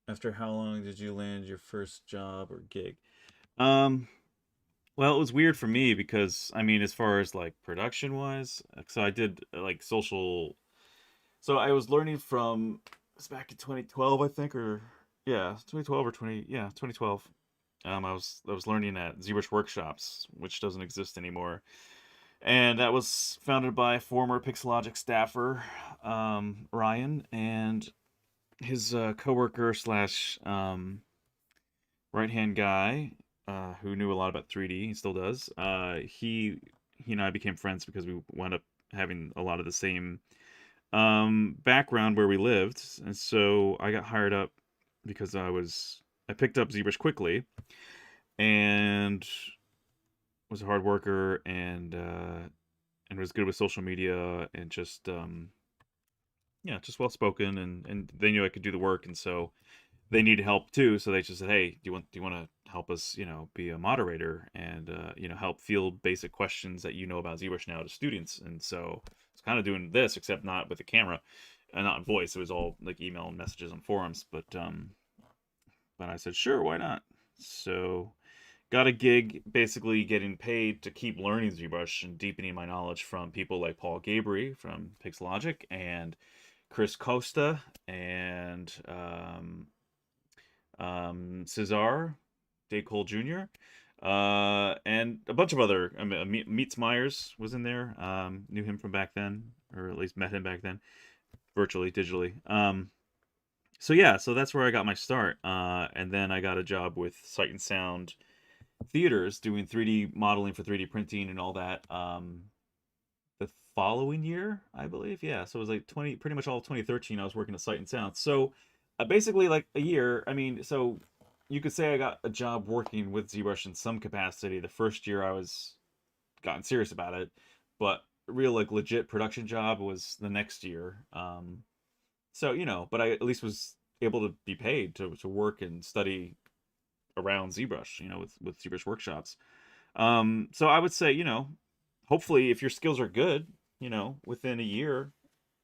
After how long did you land your first job or gig? Um, well, it was weird for me because I mean, as far as like production wise, so I did like social. So I was learning from it's back in 2012, I think, or yeah, 2012 or 20, yeah, 2012. I was learning at ZBrush workshops, which doesn't exist anymore, and that was founded by former Pixologic staffer Ryan and his coworker slash right hand guy who knew a lot about 3D. He still does. He and I became friends because we wound up having a lot of the same background where we lived, and so I got hired up because I picked up ZBrush quickly and was a hard worker and was good with social media and just yeah, just well spoken, and they knew I could do the work, and so they needed help too. So they just said, "Hey, do you want to help us? Be a moderator and help field basic questions that you know about ZBrush now to students." And so it's kind of doing this, except not with the camera and not in voice. It was all like email and messages on forums. But I said, sure, why not? So got a gig basically getting paid to keep learning ZBrush and deepening my knowledge from people like Paul Gabry from Pixologic and Chris Costa and Cesar Day Cole Jr. And a bunch of other. I mean, Meets Myers was in there. Knew him from back then, or at least met him back then, virtually, digitally. So yeah, so that's where I got my start. And then I got a job with Sight and Sound Theaters doing 3D modeling for 3D printing and all that. The following year, I believe. Yeah, so it was like pretty much all of 2013. I was working at Sight and Sound. So basically, like a year. I mean, so you could say I got a job working with ZBrush in some capacity. The first year I was gotten serious about it, but real like legit production job was the next year. So but I at least was able to be paid to work and study around ZBrush, with ZBrush workshops. So I would say, hopefully if your skills are good, within a year,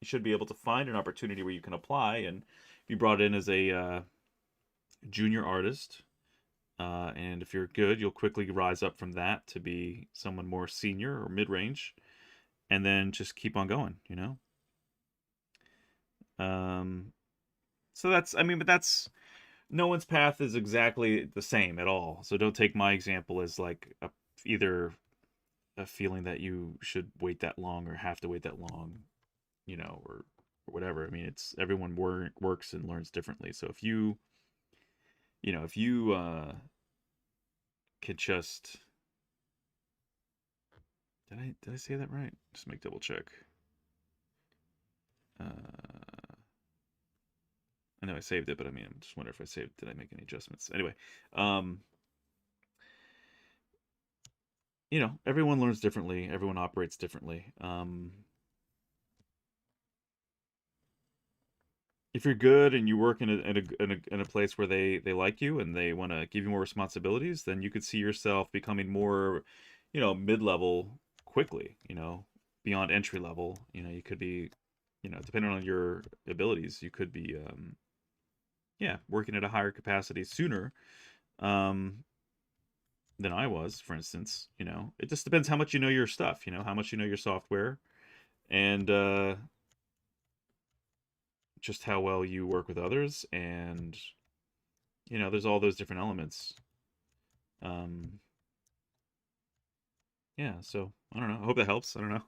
you should be able to find an opportunity where you can apply and be brought in as a junior artist. And if you're good, you'll quickly rise up from that to be someone more senior or mid-range, and then just keep on going. Um, so I mean, but no one's path is exactly the same at all. So don't take my example as like either a feeling that you should wait that long or have to wait that long, or whatever. I mean, it's everyone works and learns differently. So if you could just did I say that right? Just make double check. I know I saved it, but I mean, I'm just wondering if I saved. Did I make any adjustments? Anyway, um, everyone learns differently. Everyone operates differently. If you're good and you work in a place where they like you and they want to give you more responsibilities, then you could see yourself becoming more, mid-level quickly, beyond entry level. You could be, depending on your abilities, you could be, yeah, working at a higher capacity sooner, um, than I was, for instance. It just depends how much you know your stuff, how much you know your software, and just how well you work with others, and there's all those different elements. Um, yeah, so I don't know. I hope that helps. I don't know.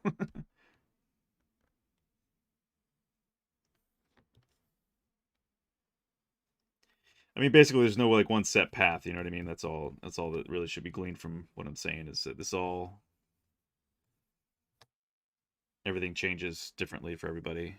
I mean, basically, there's no like one set path. You know what I mean? That's all. That's all that really should be gleaned from what I'm saying is that this all everything changes differently for everybody.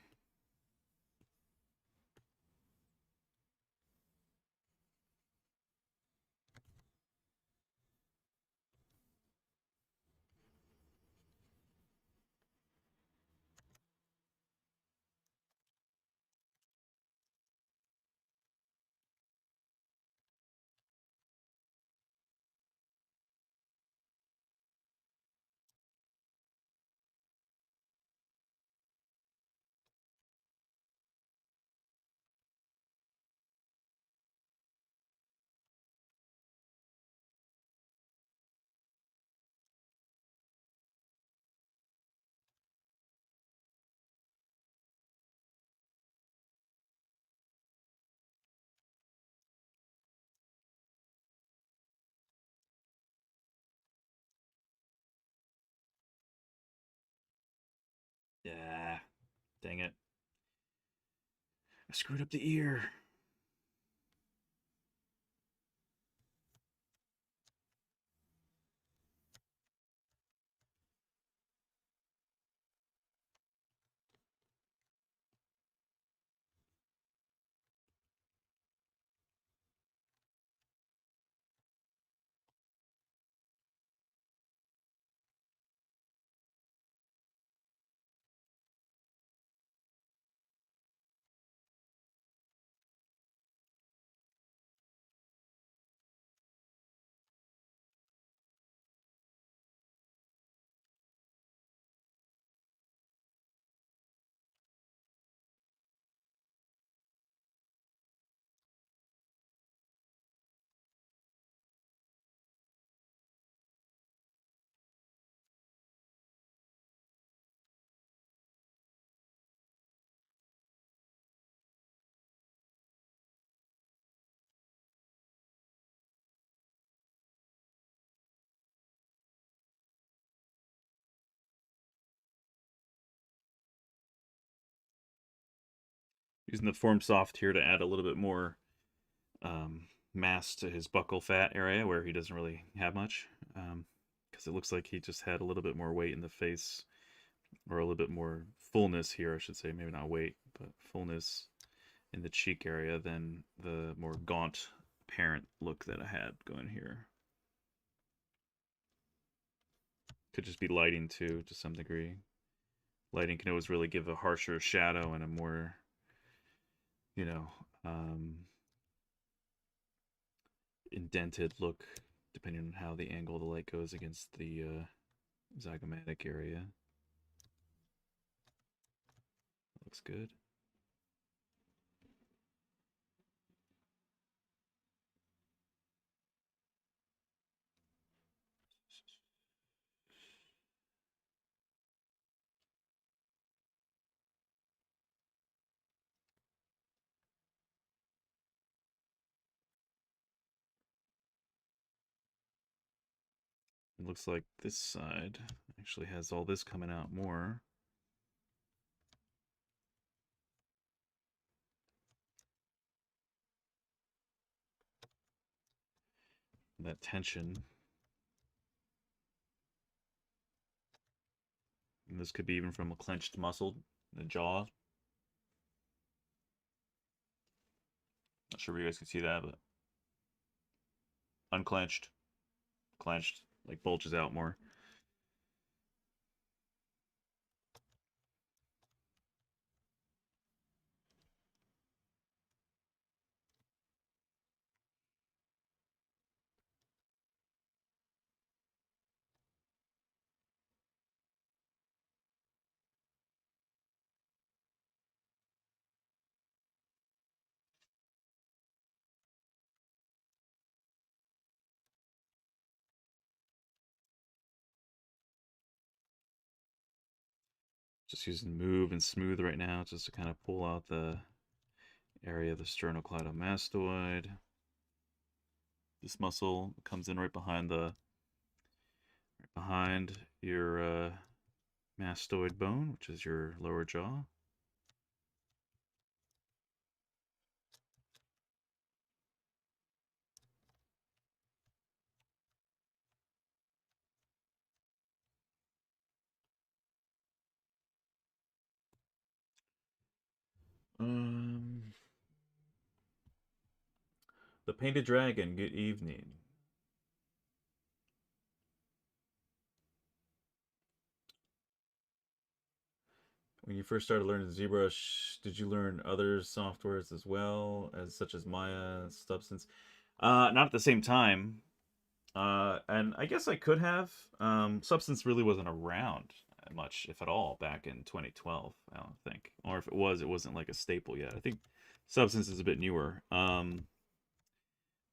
Yeah, dang it. I screwed up the ear. Using the form soft here to add a little bit more mass to his buccal fat area where he doesn't really have much. Because it looks like he just had a little bit more weight in the face, or a little bit more fullness here, I should say. Maybe not weight, but fullness in the cheek area than the more gaunt parent look that I had going here. Could just be lighting too, to some degree. Lighting can always really give a harsher shadow and a more, you know, indented look, depending on how the angle of the light goes against the zygomatic area. Looks good. It looks like this side actually has all this coming out more. That tension. And this could be even from a clenched muscle, the jaw. Not sure if you guys can see that, but unclenched, clenched, like bulges out more. Just using move and smooth right now just to kind of pull out the area of the sternocleidomastoid. This muscle comes in right behind your mastoid bone, which is your lower jaw. The Painted Dragon, good evening. When you first started learning ZBrush, did you learn other softwares as well, as such as Maya, Substance? Not at the same time. And I guess I could have. Substance really wasn't around much, if at all, back in 2012. I don't think, or if it was, it wasn't like a staple yet. I think Substance is a bit newer.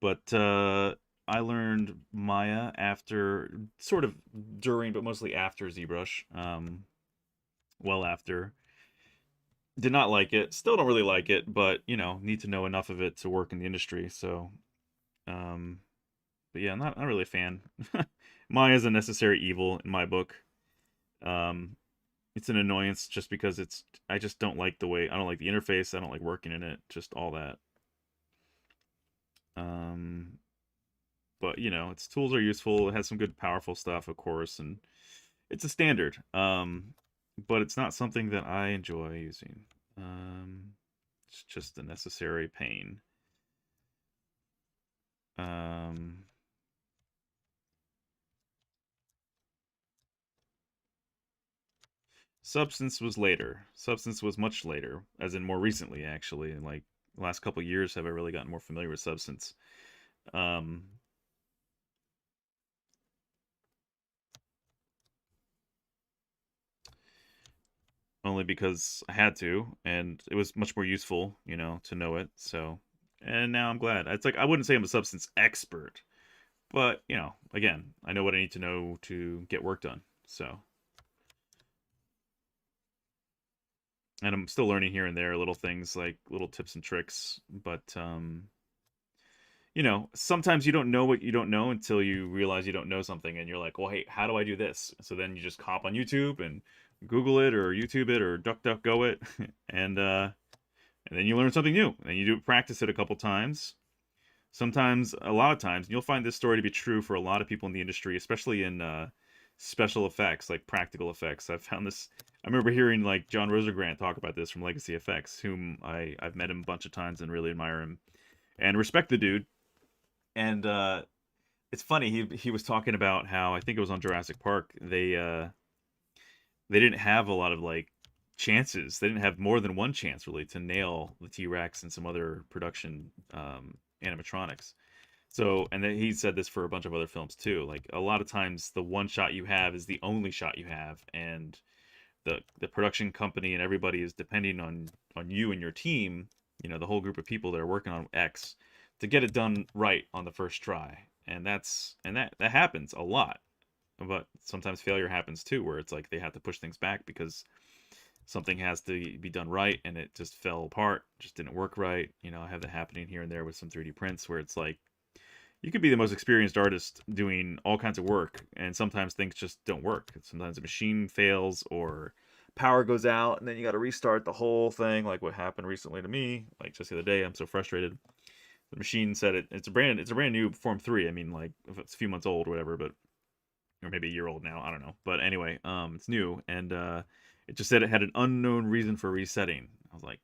But I learned Maya after, sort of during, but mostly after ZBrush. Well after. Did not like it. Still don't really like it, but you know, need to know enough of it to work in the industry. So, um, but yeah, not really a fan. Maya is a necessary evil in my book. Um, it's an annoyance just because I just don't like the way I don't like the interface. I don't like working in it. Just all that. Um, but you know, its tools are useful. It has some good, powerful stuff, of course, and it's a standard. But it's not something that I enjoy using. Um, it's just a necessary pain. Um, Substance was later. Substance was much later, as in more recently, actually. In like the last couple years, have I really gotten more familiar with Substance? Um, Only because I had to, and it was much more useful, you know, to know it. So, and now I'm glad. It's like I wouldn't say I'm a Substance expert, but you know, again, I know what I need to know to get work done. So, and I'm still learning here and there little things like little tips and tricks, but you know, sometimes you don't know what you don't know until you realize you don't know something, and you're like, well, hey, how do I do this? So then you just hop on YouTube and Google it or YouTube it or DuckDuckGo it, and then you learn something new. And you do practice it a couple times. Sometimes, a lot of times, and you'll find this story to be true for a lot of people in the industry, especially in special effects, like practical effects. I've found this. I remember hearing like John Rosengrant talk about this from Legacy Effects, whom I've met him a bunch of times and really admire him and respect the dude. And it's funny he was talking about how I think it was on Jurassic Park they didn't have a lot of like chances. They didn't have more than one chance really to nail the T Rex and some other production animatronics. So, and then he said this for a bunch of other films too. Like a lot of times, the one shot you have is the only shot you have, and the production company and everybody is depending on you and your team. You know, the whole group of people that are working on X to get it done right on the first try, and that happens a lot. But sometimes failure happens too, where it's like they have to push things back because something has to be done right and it just fell apart, just didn't work right. You know, I have that happening here and there with some 3D prints where it's like you could be the most experienced artist doing all kinds of work, and sometimes things just don't work. Sometimes a machine fails or power goes out, and then you got to restart the whole thing, like what happened recently to me. Like just the other day, I'm so frustrated. The machine said it's a brand new Form 3. I mean, like if it's a few months old or whatever, but or maybe a year old now. I don't know. But anyway, it's new, and it just said it had an unknown reason for resetting. I was like,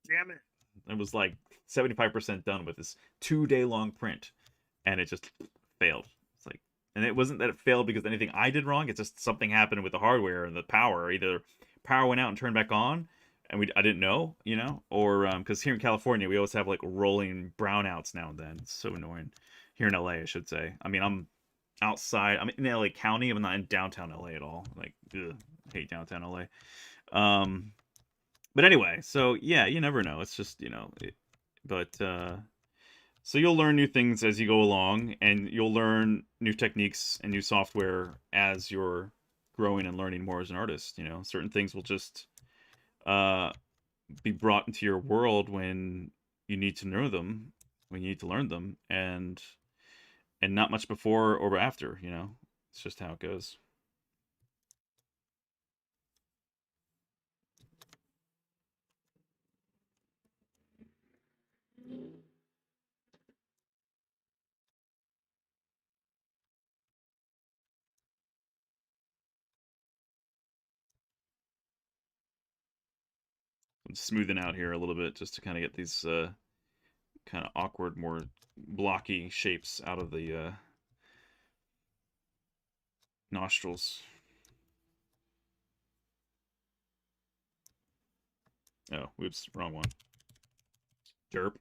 damn it! It was like 75% done with this 2 day long print, and it just failed. It's like, and it wasn't that it failed because anything I did wrong. It's just something happened with the hardware and the power. Either power went out and turned back on, and I didn't know, you know, or because here in California we always have like rolling brownouts now and then. It's so annoying. Here in LA, I should say. I mean, I'm outside. I'm in LA County. I'm not in downtown LA at all. Like, ugh, I hate downtown LA. But anyway, so yeah, you never know. It's just but so you'll learn new things as you go along, and you'll learn new techniques and new software as you're growing and learning more as an artist. You know, certain things will just uh, be brought into your world when you need to know them, when you need to learn them, and not much before or after. You know, it's just how it goes. I'm smoothing out here a little bit just to kind of get these kind of awkward, more blocky shapes out of the nostrils. Oh, whoops, wrong one. Derp.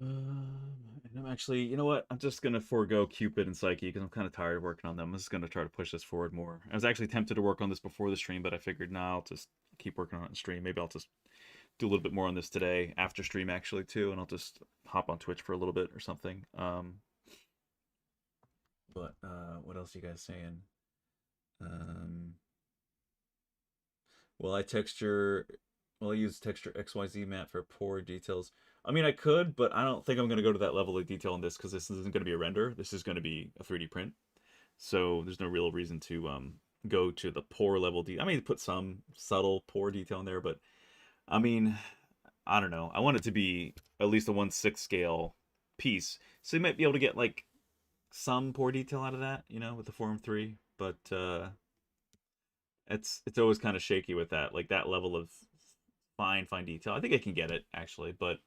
And I'm actually, you know what? I'm just gonna forego Cupid and Psyche because I'm kind of tired of working on them. I'm just gonna try to push this forward more. I was actually tempted to work on this before the stream, but I figured, nah, I'll just keep working on it in stream. Maybe I'll just do a little bit more on this today after stream actually too, and I'll just hop on Twitch for a little bit or something. But what else are you guys saying? Um, will I texture? Will I use texture XYZ map for poor details? I mean, I could, but I don't think I'm going to go to that level of detail in this because this isn't going to be a render. This is going to be a 3D print. So there's no real reason to go to the poor level detail. I mean, put some subtle poor detail in there, but I mean, I don't know. I want it to be at least a 1/6 scale piece, so you might be able to get like some poor detail out of that, you know, with the Form 3. But it's always kind of shaky with that, like that level of fine detail. I think I can get it actually, but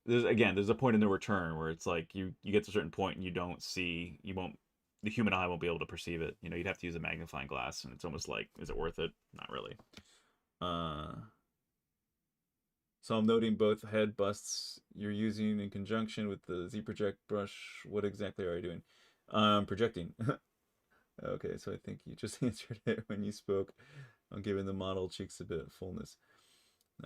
there's a point in the return where it's like you get to a certain point and you won't the human eye won't be able to perceive it. You know, you'd have to use a magnifying glass, and it's almost like, is it worth it? Not really. Uh, so I'm noting both head busts you're using in conjunction with the ZBrush brush. What exactly are you doing? Projecting. Okay, so I think you just answered it when you spoke on giving the model cheeks a bit of fullness.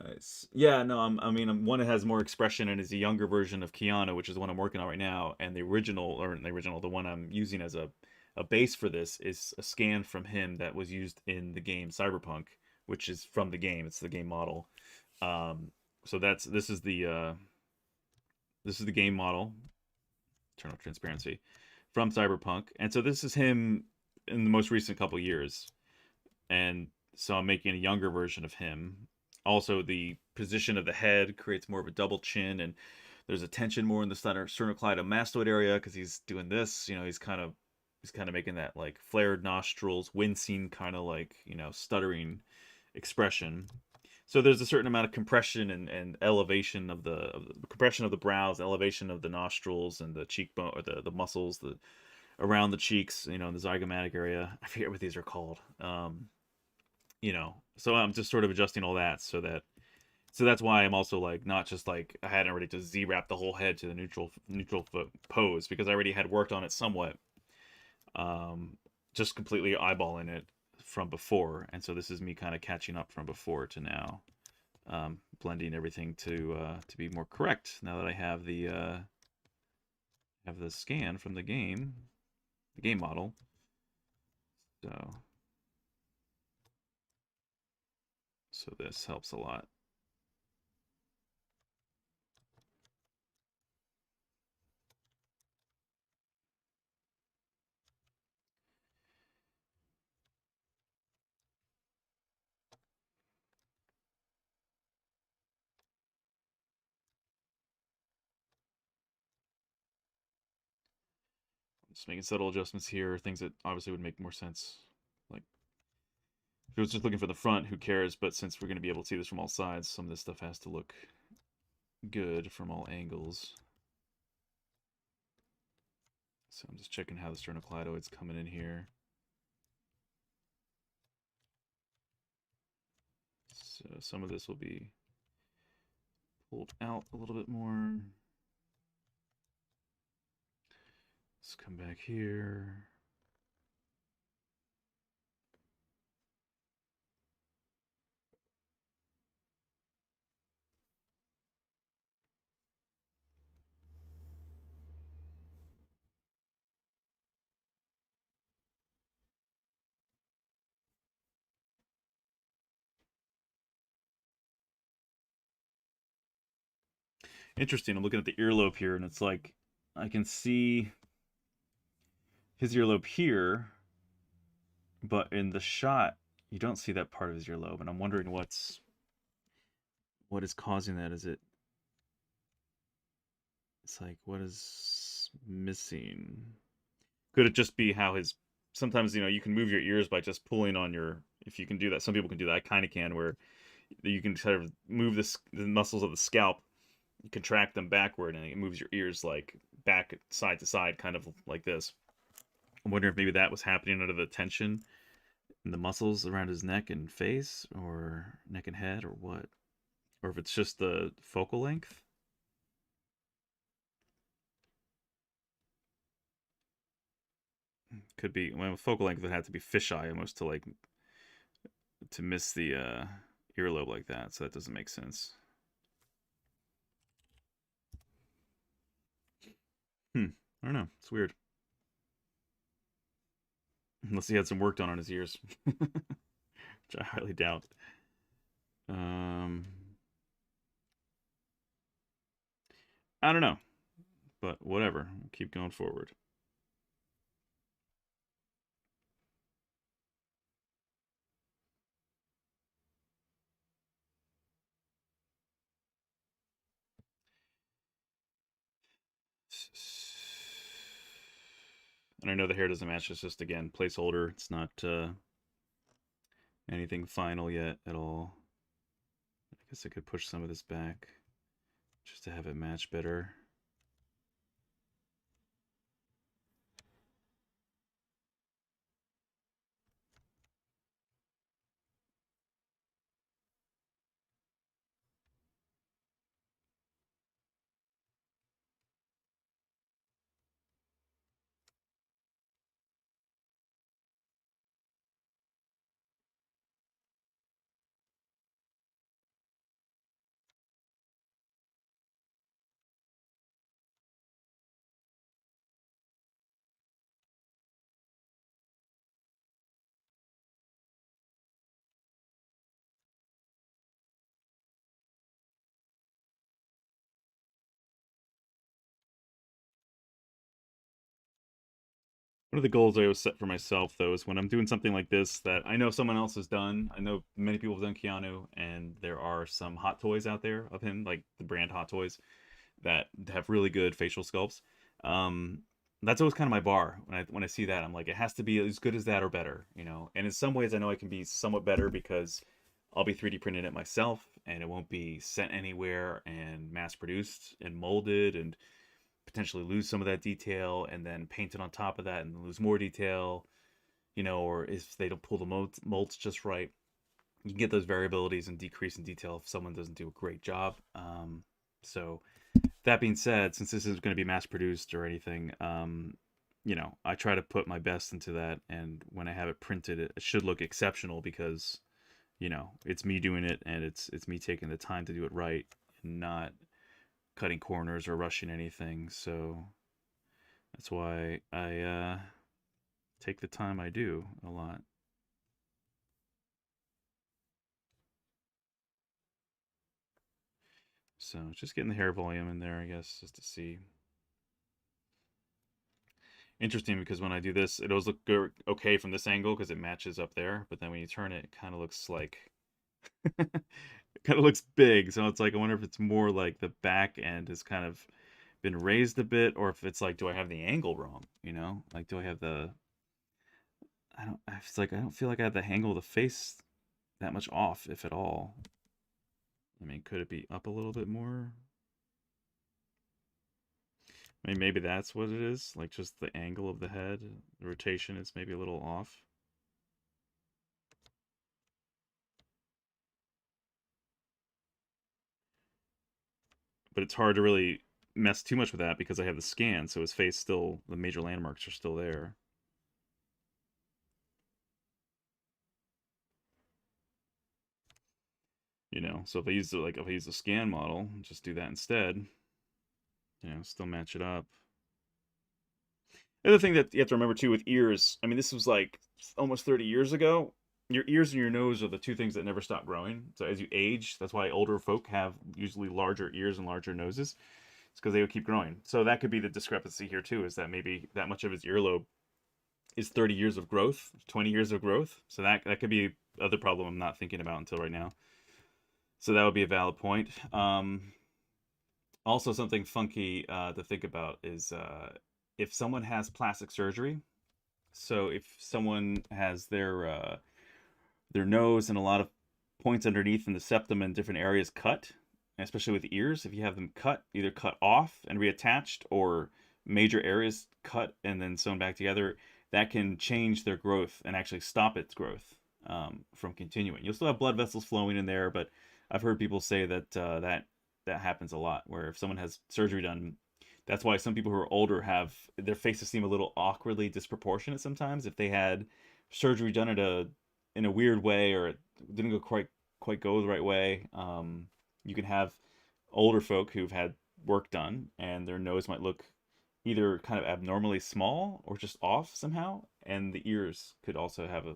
Nice. Yeah, no, I mean, one that has more expression and is a younger version of Keanu, which is the one I'm working on right now. And the one I'm using as a base for this is a scan from him that was used in the game Cyberpunk, which is from the game. It's the game model. So this is the game model. Turn off transparency from Cyberpunk, and so this is him in the most recent couple years, and so I'm making a younger version of him. Also, the position of the head creates more of a double chin, and there's a tension more in the sternocleidomastoid area because he's doing this. You know, he's kind of making that like flared nostrils, wincing kind of like, you know, stuttering expression. So there's a certain amount of compression and elevation of the compression of the brows, elevation of the nostrils and the cheekbone or the muscles around the cheeks, you know, in the zygomatic area. I forget what these are called. You know, so I'm just sort of adjusting all that so that's why I'm also like not just like I hadn't already just Z wrap the whole head to the neutral foot pose because I already had worked on it somewhat, just completely eyeballing it from before, and so this is me kind of catching up from before to now, blending everything to be more correct now that I have the scan from the game model. So this helps a lot. Just making subtle adjustments here, things that obviously would make more sense. Like, if it was just looking for the front, who cares? But since we're going to be able to see this from all sides, some of this stuff has to look good from all angles. So I'm just checking how the sternocleidoid's coming in here. So some of this will be pulled out a little bit more. Let's come back here. Interesting. I'm looking at the earlobe here, and it's like I can see his earlobe here, but in the shot, you don't see that part of his earlobe, and I'm wondering what is causing that. It's like, what is missing? Could it just be how his sometimes, you know, you can move your ears by just pulling on your, if you can do that, some people can do that. I kind of can, where you can sort of move the muscles of the scalp, you contract them backward, and it moves your ears like back side to side, kind of like this. I'm wondering if maybe that was happening under the tension in the muscles around his neck and face, or neck and head, or what, or if it's just the focal length. could be, well, focal length would have to be fisheye almost to like to miss the earlobe like that, so that doesn't make sense. I don't know. It's weird. Unless he had some work done on his ears, which I highly doubt. I don't know, but whatever. We'll keep going forward. And I know the hair doesn't match. It's just, again, placeholder. It's not anything final yet at all. I guess I could push some of this back just to have it match better. One of the goals I always set for myself, though, is when I'm doing something like this that I know someone else has done. I know many people have done Keanu, and there are some Hot Toys out there of him, like the brand Hot Toys, that have really good facial sculpts. Um, that's always kind of my bar. When I see that, I'm like, it has to be as good as that or better, you know. And in some ways, I know I can be somewhat better because I'll be 3D printing it myself, and it won't be sent anywhere and mass produced and molded and potentially lose some of that detail and then paint it on top of that and lose more detail, you know, or if they don't pull the molds just right. You can get those variabilities and decrease in detail if someone doesn't do a great job. So that being said, since this is going to be mass produced or anything, you know, I try to put my best into that, and when I have it printed, it should look exceptional because, you know, it's me doing it, and it's me taking the time to do it right and not cutting corners or rushing anything. So that's why I take the time I do a lot. So just getting the hair volume in there, I guess, just to see. Interesting, because when I do this, it always look good, okay from this angle because it matches up there. But then when you turn it, it kind of looks like it kind of looks big. So it's like I wonder if it's more like the back end has kind of been raised a bit, or if it's like, do I have the angle wrong? You know, like do I have the I don't. It's like I don't feel like I have the angle of the face that much off, if at all. I mean, could it be up a little bit more? I mean, maybe that's what it is. Like just the angle of the head, the rotation is maybe a little off. But it's hard to really mess too much with that because I have the scan, so his face still, the major landmarks are still there. You know, so if I use if I use the scan model, just do that instead. You know, still match it up. The other thing that you have to remember too with ears, I mean, this was like almost 30 years ago. Your ears and your nose are the two things that never stop growing. So as you age, that's why older folk have usually larger ears and larger noses. It's because they would keep growing. So that could be the discrepancy here too, is that maybe that much of his earlobe is 30 years of growth, 20 years of growth. So that could be other problem I'm not thinking about until right now. So that would be a valid point. Also, something funky to think about is if someone has plastic surgery. So if someone has their nose and a lot of points underneath in the septum and different areas cut, especially with ears, if you have them cut, either cut off and reattached or major areas cut and then sewn back together, that can change their growth and actually stop its growth from continuing. You'll still have blood vessels flowing in there, but I've heard people say that that happens a lot, where if someone has surgery done, That's why some people who are older have their faces seem a little awkwardly disproportionate sometimes if they had surgery done in a weird way, or it didn't go quite go the right way. You can have older folk who've had work done and their nose might look either kind of abnormally small or just off somehow, and the ears could also have a,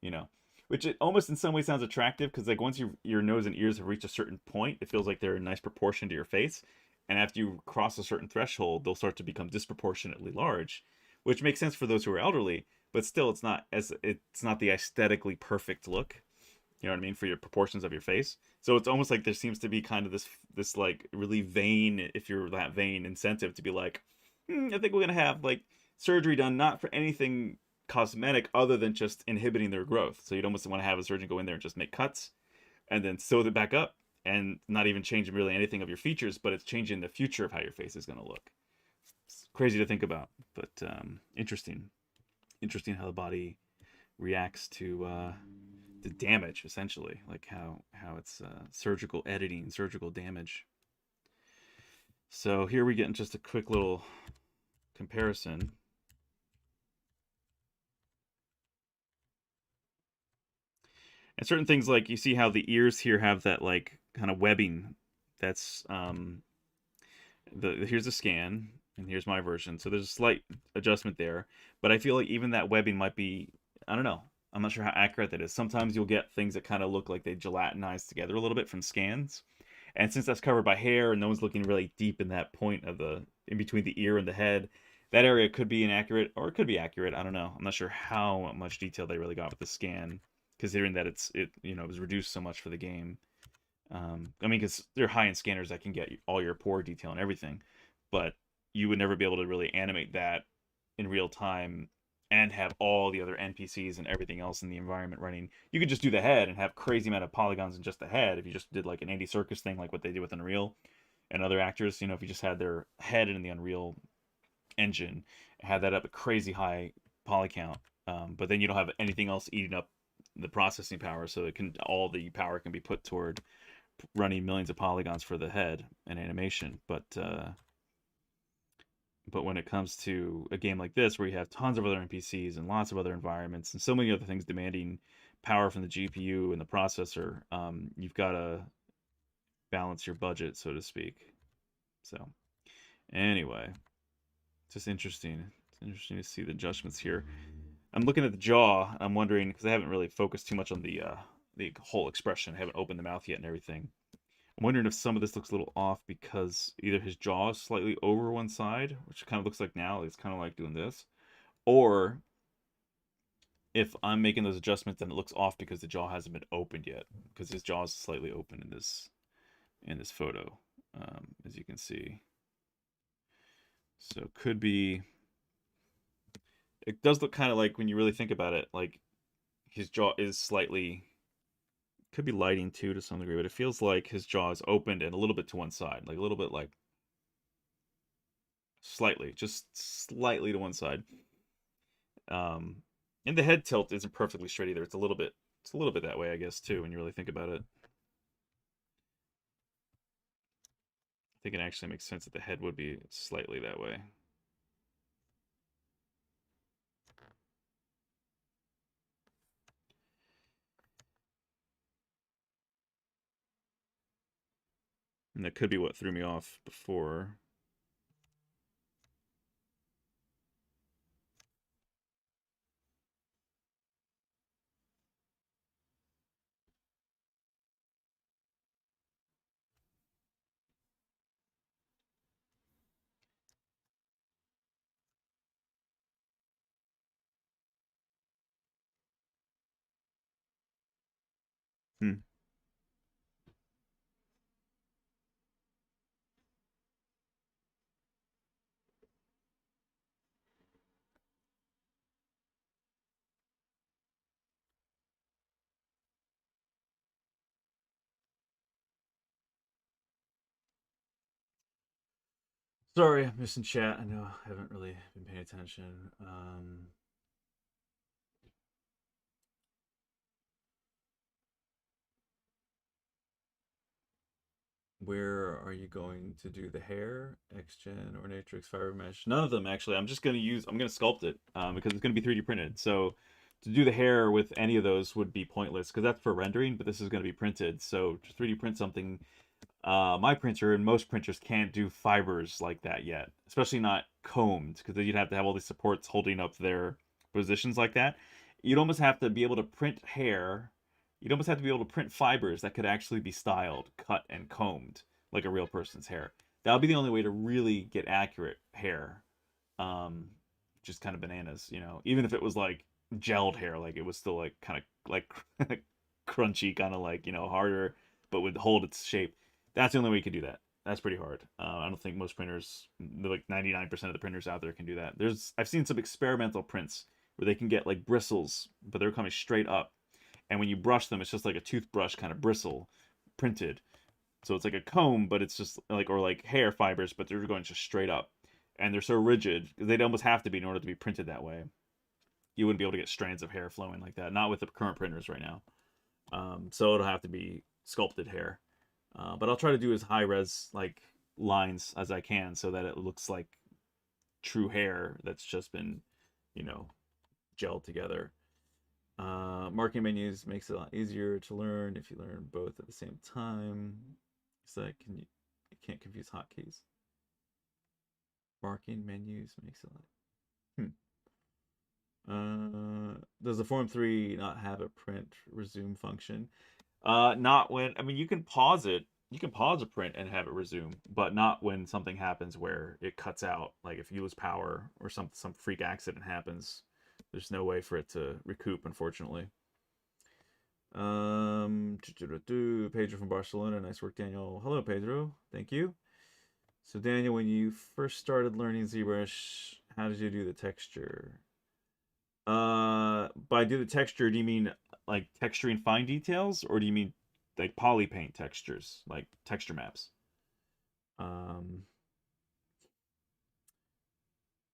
you know, which it almost in some way sounds attractive because like once your nose and ears have reached a certain point, it feels like they're a nice proportion to your face, and after you cross a certain threshold, they'll start to become disproportionately large, which makes sense for those who are elderly, but still it's not the aesthetically perfect look. You know what I mean, for your proportions of your face. So it's almost like there seems to be kind of this like really vain, if you're that vain, incentive to be like, I think we're gonna have like surgery done not for anything cosmetic other than just inhibiting their growth. So you'd almost want to have a surgeon go in there and just make cuts and then sew it back up and not even changing really anything of your features, but it's changing the future of how your face is gonna look. It's crazy to think about, but interesting. Interesting how the body reacts to the damage, essentially, like how it's surgical editing, surgical damage. So here we get in just a quick little comparison. And certain things, like you see how the ears here have that like kind of webbing. That's here's a scan and here's my version. So there's a slight adjustment there, but I feel like even that webbing might be, I don't know. I'm not sure how accurate that is. Sometimes you'll get things that kind of look like they gelatinize together a little bit from scans. And since that's covered by hair and no one's looking really deep in that point of the in between the ear and the head, that area could be inaccurate or it could be accurate. I don't know. I'm not sure how much detail they really got with the scan, considering that it was reduced so much for the game. I mean, because they're high-end scanners that can get all your pore detail and everything, but you would never be able to really animate that in real time and have all the other NPCs and everything else in the environment running. You could just do the head and have crazy amount of polygons in just the head if you just did like an Andy Serkis thing, like what they did with Unreal and other actors. If you just had their head in the Unreal Engine, had that up a crazy high poly count, but then you don't have anything else eating up the processing power, so all the power can be put toward running millions of polygons for the head and animation. But when it comes to a game like this, where you have tons of other NPCs and lots of other environments and so many other things demanding power from the GPU and the processor, you've got to balance your budget, so to speak. So, anyway, it's just interesting. It's interesting to see the adjustments here. I'm looking at the jaw. I'm wondering, because I haven't really focused too much on the whole expression. I haven't opened the mouth yet and everything. I'm wondering if some of this looks a little off because either his jaw is slightly over one side, which kind of looks like now, it's kind of like doing this, or if I'm making those adjustments and it looks off because the jaw hasn't been opened yet, because his jaw is slightly open in this photo, as you can see. So it could be, it does look kind of like, when you really think about it, like his jaw is slightly, could be lighting too to some degree, but it feels like his jaw is opened and a little bit to one side, like a little bit like slightly, just slightly to one side. And the head tilt isn't perfectly straight either. It's a little bit that way, I guess, too, when you really think about it. I think it actually makes sense that the head would be slightly that way. And that could be what threw me off before. Hmm. Sorry, I'm missing chat. I know I haven't really been paying attention. Where are you going to do the hair? XGen, Ornatrix, Fiber Mesh? None of them actually. I'm gonna sculpt it because it's gonna be 3D printed. So to do the hair with any of those would be pointless because that's for rendering, but this is gonna be printed. So to 3D print something, my printer and most printers can't do fibers like that yet, especially not combed because then you'd have to have all these supports holding up their positions like that. You'd almost have to be able to print hair. You'd almost have to be able to print fibers that could actually be styled, cut, and combed like a real person's hair. That would be the only way to really get accurate hair. Just kind of bananas, you know. Even if it was like gelled hair, like it was still like kind of like crunchy, kind of like, you know, harder, but would hold its shape. That's the only way you could do that. That's pretty hard. I don't think most printers, like 99% of the printers out there, can do that. I've seen some experimental prints where they can get like bristles, but they're coming straight up, and when you brush them, it's just like a toothbrush kind of bristle printed. So it's like a comb, but it's just like, or like hair fibers, but they're going just straight up, and they're so rigid because they'd almost have to be in order to be printed that way. You wouldn't be able to get strands of hair flowing like that, not with the current printers right now. So it'll have to be sculpted hair. But I'll try to do as high res like lines as I can so that it looks like true hair that's just been, you know, gelled together. Marking menus makes it a lot easier to learn if you learn both at the same time. So that you can't confuse hotkeys. Marking menus makes it like. Does the Form 3 not have a print resume function? Not when, I mean, you can pause it. You can pause a print and have it resume, but not when something happens where it cuts out. Like if you lose power or some freak accident happens, there's no way for it to recoup, unfortunately. Pedro from Barcelona. Nice work, Daniel. Hello, Pedro. Thank you. So, Daniel, when you first started learning ZBrush, how did you do the texture? By do the texture, do you mean like texturing fine details, or do you mean like poly paint textures, like texture maps? Um,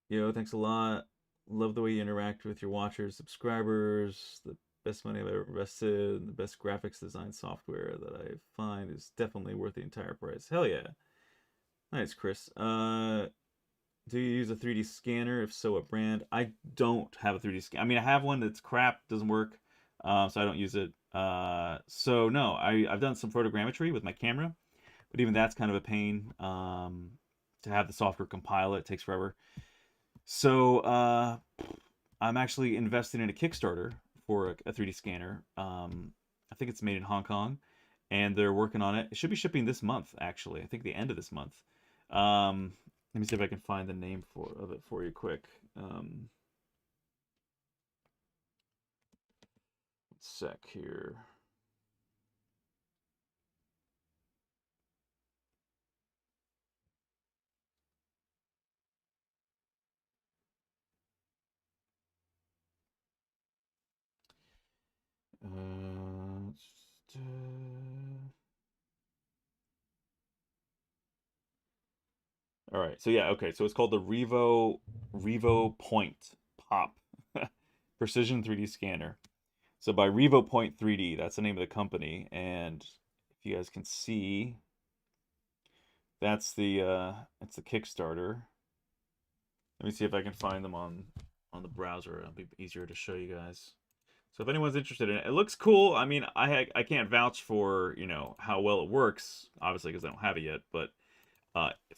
Yo, thanks a lot. Love the way you interact with your watchers, subscribers. The best money I've ever invested, the best graphics design software that I find is definitely worth the entire price. Hell yeah. Nice, Chris. Do you use a 3D scanner? If so, what brand? I don't have a 3D scanner. I mean, I have one that's crap, doesn't work, so I don't use it. So no, I've done some photogrammetry with my camera, but even that's kind of a pain. To have the software compile it takes forever. So I'm actually investing in a Kickstarter for a 3D scanner. I think it's made in Hong Kong, and they're working on it. It should be shipping this month, actually. I think the end of this month. Let me see if I can find the name of it for you quick. Sec here. All right. So yeah, okay. So it's called the Revo Point Pop Precision 3D Scanner. So by Revo Point 3D, that's the name of the company. And if you guys can see, that's the Kickstarter. Let me see if I can find them on the browser. It'll be easier to show you guys. So if anyone's interested in it, it looks cool. I mean, I can't vouch for, you know, how well it works, obviously, because I don't have it yet. But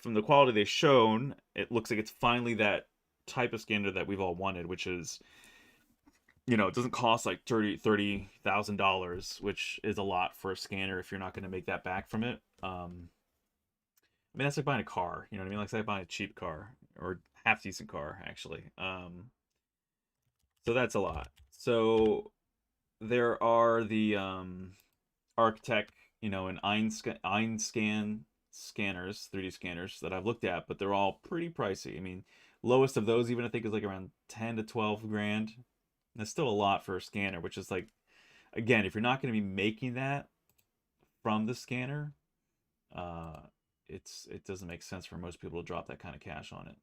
from the quality they've shown, it looks like it's finally that type of scanner that we've all wanted, which is, you know, it doesn't cost like $30,000, which is a lot for a scanner if you're not going to make that back from it. I mean, that's like buying a car. You know what I mean? Like buying a cheap car or half decent car, actually. So that's a lot. So there are the Architect, you know, and Einscan scanners, 3D scanners that I've looked at, but they're all pretty pricey. I mean, lowest of those even I think is like around 10 to 12 grand. That's still a lot for a scanner, which is like, again, if you're not going to be making that from the scanner, uh, it doesn't make sense for most people to drop that kind of cash on it.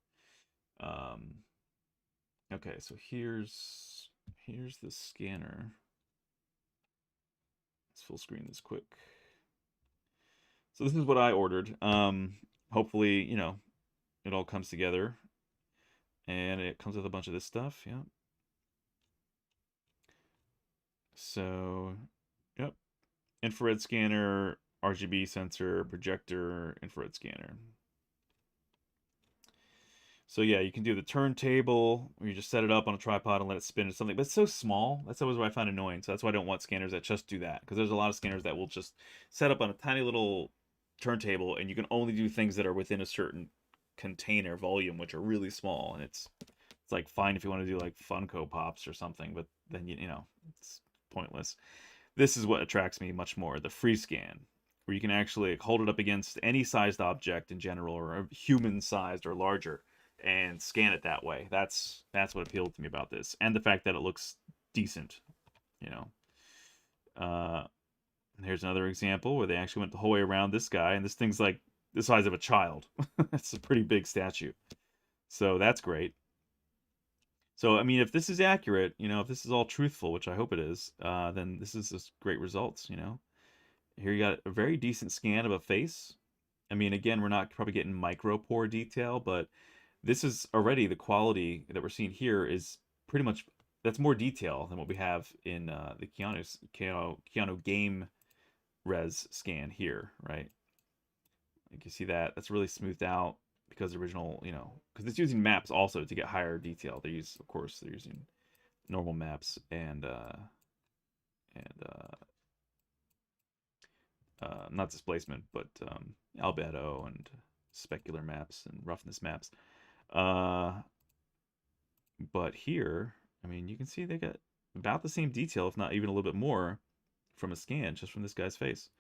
Okay, so here's the scanner. Let's full screen this quick. So this is what I ordered. Hopefully, it all comes together. And it comes with a bunch of this stuff, yeah. So, yep. Infrared scanner, RGB sensor, projector, infrared scanner. So yeah, you can do the turntable, where you just set it up on a tripod and let it spin or something. But it's so small. That's always what I find annoying. So that's why I don't want scanners that just do that. Because there's a lot of scanners that will just set up on a tiny little turntable, and you can only do things that are within a certain container volume, which are really small. And it's like fine if you want to do like Funko Pops or something, but then it's pointless. This is what attracts me much more: the free scan, where you can actually hold it up against any sized object in general, or human sized or larger, and scan it that way. That's what appealed to me about this, and the fact that it looks decent. You know, here's another example where they actually went the whole way around this guy, and this thing's like the size of a child. That's a pretty big statue, so that's great. So, I mean, if this is accurate, if this is all truthful, which I hope it is, then this is just great results. Here you got a very decent scan of a face. I mean, again, we're not probably getting micro pore detail, but this is already the quality that we're seeing here is pretty much, that's more detail than what we have in the Keanu game res scan here, right? Like you see that, that's really smoothed out because the original, because it's using maps also to get higher detail. Of course, they're using normal maps and not displacement, but albedo and specular maps and roughness maps. But here, I mean, you can see they got about the same detail, if not even a little bit more, from a scan just from this guy's face.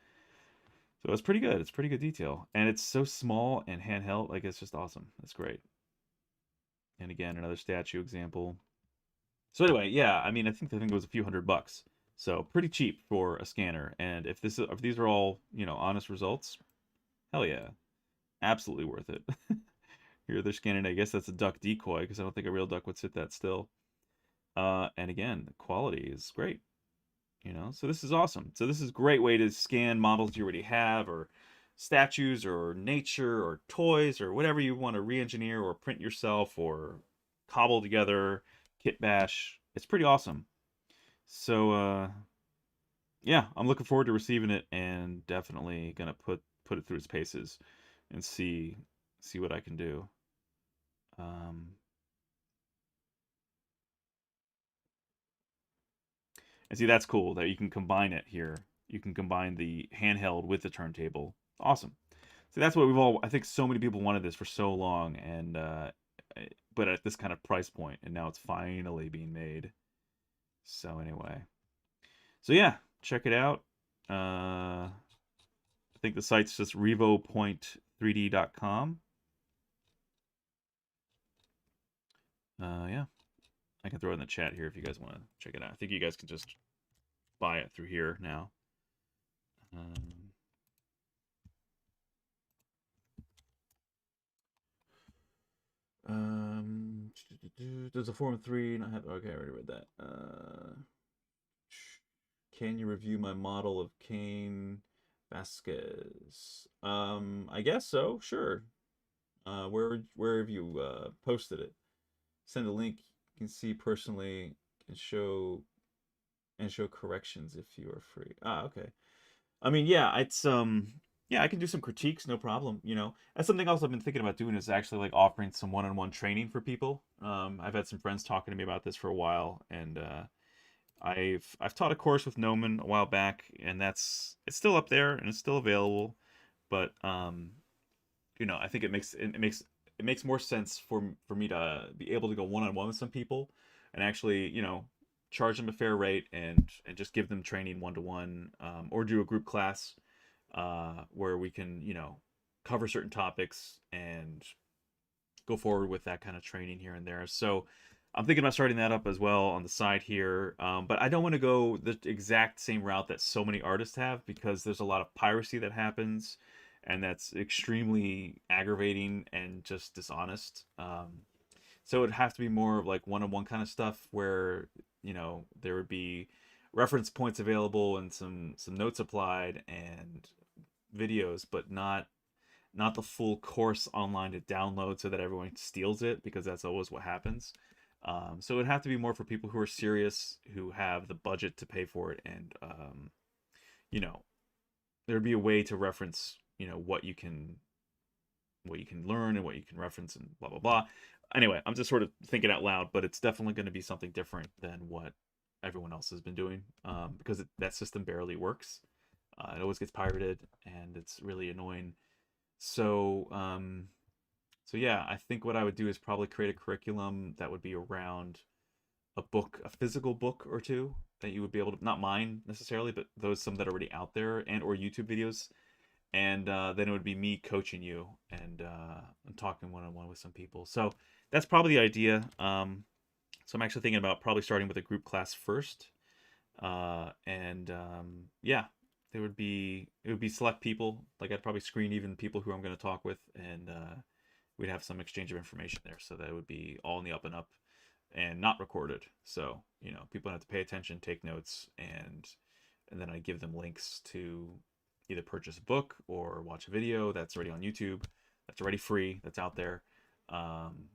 So it's pretty good. It's pretty good detail. And it's so small and handheld. Like, it's just awesome. It's great. And again, another statue example. So anyway, yeah, I mean, I think it was a few $100. So pretty cheap for a scanner. And if these are all, honest results, hell yeah. Absolutely worth it. Here they're scanning, I guess that's a duck decoy, because I don't think a real duck would sit that still. And again, the quality is great. So this is awesome. So this is a great way to scan models you already have, or statues, or nature, or toys, or whatever you want to re-engineer or print yourself or cobble together, kit bash. It's pretty awesome. So yeah, I'm looking forward to receiving it, and definitely gonna put it through its paces and see what I can do. And see, that's cool that you can combine it here. You can combine the handheld with the turntable. Awesome. So that's what I think so many people wanted this for so long, and but at this kind of price point, and now it's finally being made. So anyway, so yeah, check it out. I think the site's just revo.3d.com. Yeah, I can throw it in the chat here if you guys want to check it out. I think you guys can just buy it through here now. Does a Form 3 not have... Okay, I already read that. Can you review my model of Cain Vasquez? I guess so, sure. Where have you posted it? Send a link. You can see personally and show corrections if you are free. Okay. I mean, yeah, it's yeah, I can do some critiques, no problem. That's something else I've been thinking about doing, is actually like offering some one-on-one training for people. I've had some friends talking to me about this for a while, and I've taught a course with Noman a while back, and it's still up there and it's still available. But I think it makes more sense for me to be able to go one-on-one with some people, and actually charge them a fair rate, and just give them training one-to-one, or do a group class where we can cover certain topics and go forward with that kind of training here and there. So I'm thinking about starting that up as well on the side here, but I don't want to go the exact same route that so many artists have, because there's a lot of piracy that happens, and that's extremely aggravating and just dishonest. So it would have to be more of like one-on-one kind of stuff, where there would be reference points available and some notes applied, and videos, but not the full course online to download so that everyone steals it, because that's always what happens. So it would have to be more for people who are serious, who have the budget to pay for it, and you know, there'd be a way to reference, what you can learn and what you can reference and blah blah blah. Anyway, I'm just sort of thinking out loud, but it's definitely going to be something different than what everyone else has been doing, because that system barely works. It always gets pirated, and it's really annoying. So, so yeah, I think what I would do is probably create a curriculum that would be around a book, a physical book or two that you would be able to, not mine necessarily, but those some that are already out there, and or YouTube videos, and then it would be me coaching you and talking one on one with some people. So that's probably the idea. So I'm actually thinking about probably starting with a group class first, and yeah, it would be select people. Like I'd probably screen even people who I'm going to talk with, and we'd have some exchange of information there. So that it would be all in the up and up, and not recorded. So people have to pay attention, take notes, and then I give them links to either purchase a book or watch a video that's already on YouTube, that's already free, that's out there. And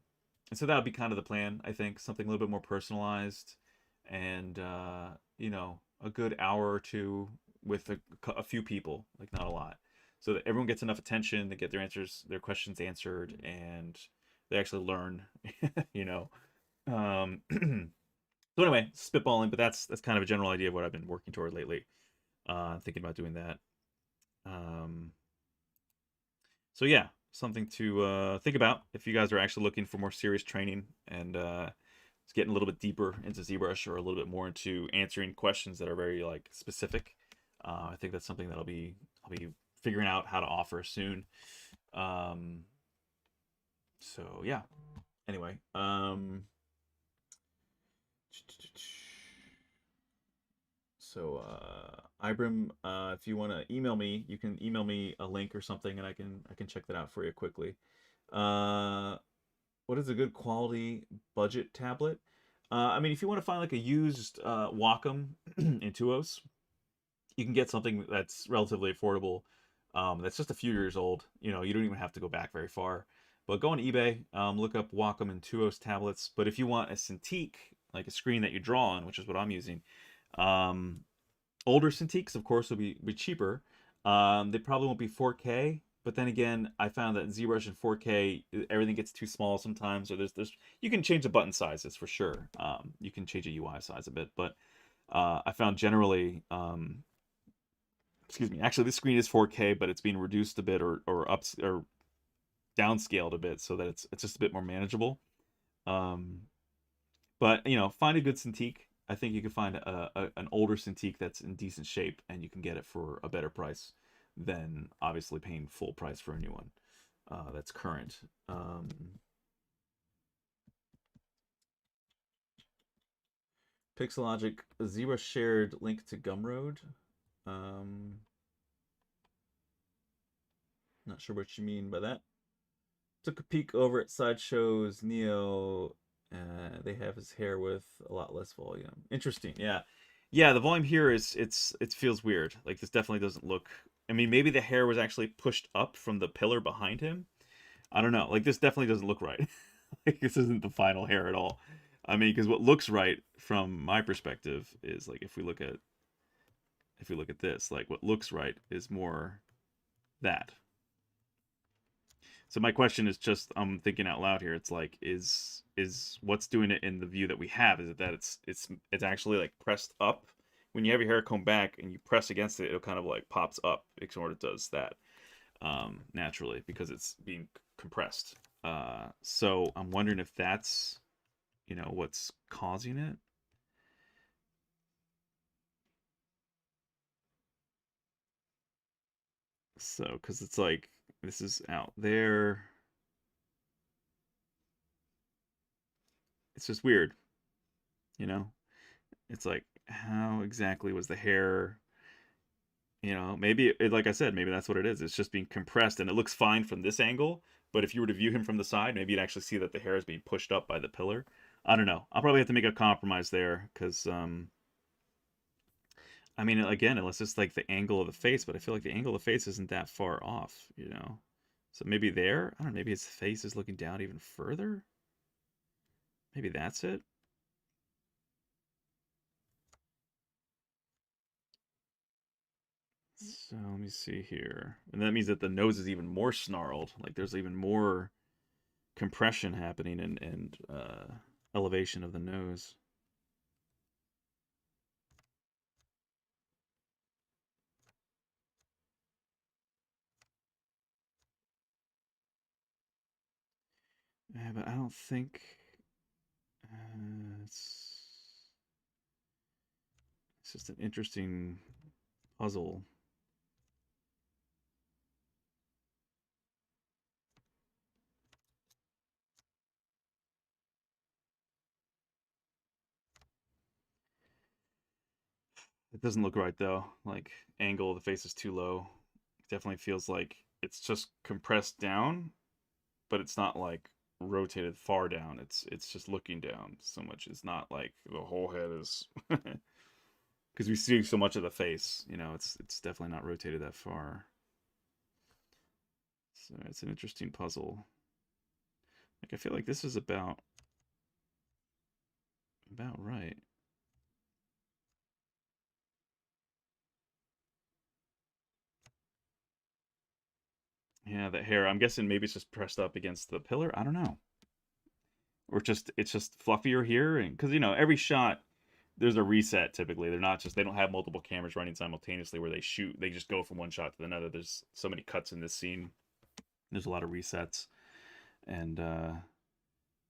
so that would be kind of the plan, I think, something a little bit more personalized, and a good hour or two with a few people, like not a lot, so that everyone gets enough attention to get their questions answered, and they actually learn. you know. So anyway, spitballing, but that's kind of a general idea of what I've been working toward lately. Thinking about doing that. Um, so yeah, something to think about if you guys are actually looking for more serious training, and it's getting a little bit deeper into ZBrush, or a little bit more into answering questions that are very like specific. I think that's something that I'll be figuring out how to offer soon. So yeah. Anyway, so Ibram, if you want to email me, you can email me a link or something, and I can check that out for you quickly. Uh, what is a good quality budget tablet? I mean, if you want to find like a used Wacom Intuos, you can get something that's relatively affordable. That's just a few years old. You don't even have to go back very far. But go on eBay, look up Wacom Intuos tablets. But if you want a Cintiq, like a screen that you draw on, which is what I'm using, um, older Cintiqs, of course, will be cheaper. They probably won't be 4K, but then again, I found that in ZBrush in 4K, everything gets too small sometimes. So there's you can change the button sizes for sure. You can change the UI size a bit, but I found generally, excuse me, actually this screen is 4K, but it's being reduced a bit, or ups or downscaled a bit, so that it's just a bit more manageable. But find a good Cintiq. I think you can find an older Cintiq that's in decent shape, and you can get it for a better price than obviously paying full price for a new one that's current. Pixologic, ZBrush shared link to Gumroad. Not sure what you mean by that. Took a peek over at Sideshow's Neo. They have his hair with a lot less volume. Interesting. Yeah, yeah. The volume here it feels weird. Like this definitely doesn't look. I mean, maybe the hair was actually pushed up from the pillar behind him. I don't know. Like this definitely doesn't look right. Like this isn't the final hair at all. I mean, because what looks right from my perspective is like if we look at this, like what looks right is more that. So my question is just, I'm thinking out loud here. It's like, is what's doing it in the view that we have? Is it that it's actually like pressed up? When you have your hair combed back and you press against it, it kind of like pops up. It sort of does that naturally because it's being compressed. So I'm wondering if that's what's causing it. So because it's like this is out there. It's just weird, you know? It's like, how exactly was the hair? Maybe, like I said, maybe that's what it is. It's just being compressed and it looks fine from this angle. But if you were to view him from the side, maybe you'd actually see that the hair is being pushed up by the pillar. I don't know. I'll probably have to make a compromise there because I mean, again, unless it's like the angle of the face, but I feel like the angle of the face isn't that far off, you know? So maybe there? I don't know, maybe his face is looking down even further? Maybe that's it? So let me see here. And that means that the nose is even more snarled. Like there's even more compression happening and elevation of the nose. Yeah, but I don't think it's just an interesting puzzle. It doesn't look right though. Like angle of the face is too low. It definitely feels like it's just compressed down, but it's not like rotated far down. It's just looking down so much. It's not like the whole head is because we see so much of the face. You know, it's definitely not rotated that far. So it's an interesting puzzle. Like I feel like this is about right. Yeah, that hair. I'm guessing maybe it's just pressed up against the pillar. I don't know. Or just it's just fluffier here, and because you know every shot there's a reset typically. They're not just they don't have multiple cameras running simultaneously where they shoot. They just go from one shot to another. There's so many cuts in this scene. There's a lot of resets and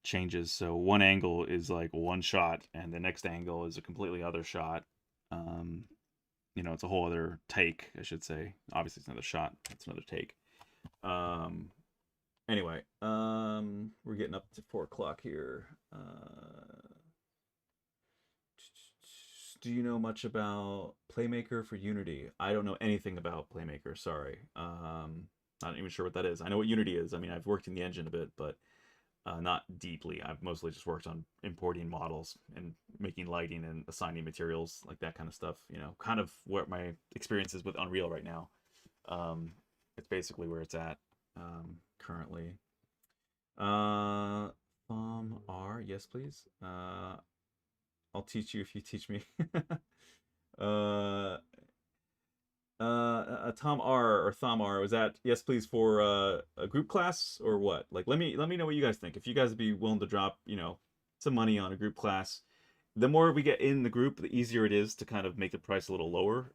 changes. So one angle is like one shot, and the next angle is a completely other shot. Um, you know, it's a whole other take, I should say. Obviously, it's another shot. It's another take. Um, anyway, we're getting up to 4 o'clock here. Do you know much about Playmaker for Unity? I don't know anything about Playmaker. Sorry. Not even sure what that is. I know what Unity is. I mean, I've worked in the engine a bit, but not deeply. I've mostly just worked on importing models and making lighting and assigning materials, like that kind of stuff. You know, kind of what my experience is with Unreal right now. Um, it's basically where it's at currently. Uh, R, yes, please. I'll teach you if you teach me. uh, Tom R or Thom R, was that yes please for a group class or what? Like let me know what you guys think. If you guys would be willing to drop, you know, some money on a group class, the more we get in the group, the easier it is to kind of make the price a little lower.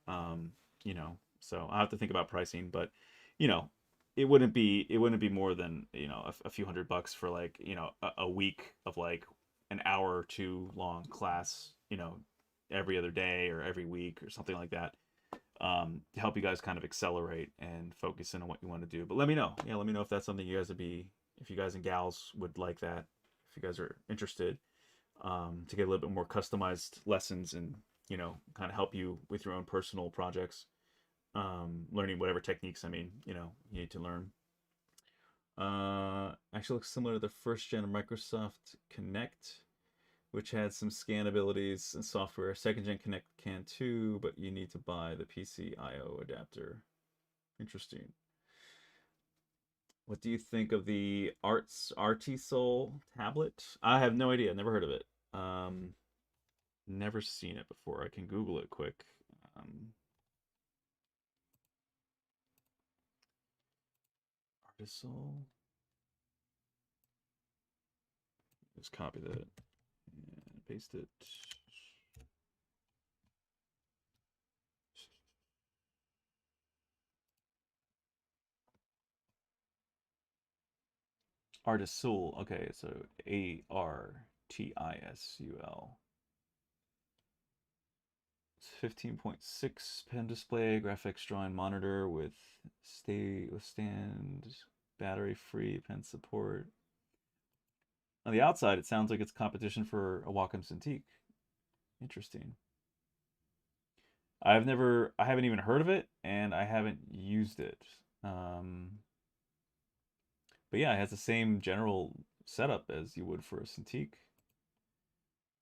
You know, so I have to think about pricing, but you know, it wouldn't be more than, you know, a few $100 for like, you know, a week of like an hour or two long class, you know, every other day or every week or something like that, to help you guys kind of accelerate and focus in on what you want to do. But let me know. Yeah, let me know if that's something you guys would be, if you guys and gals would like that, if you guys are interested, to get a little bit more customized lessons and, you know, kind of help you with your own personal projects, learning whatever techniques, I mean, you know, you need to learn. Actually looks similar to the first gen of Microsoft Connect, which had some scan abilities and software. Second gen Connect can too, but you need to buy the PC I/O adapter. Interesting. What do you think of the Artisol tablet? I have no idea. Never heard of it. Never seen it before. I can Google it quick. Um, Artisol. Just copy that and paste it. Artisul. Okay, so Artisul. It's 15.6 pen display, graphics drawing monitor with stand, battery free pen support. On the outside, it sounds like it's competition for a Wacom Cintiq. Interesting. I haven't even heard of it, and I haven't used it. Um, but yeah, it has the same general setup as you would for a Cintiq,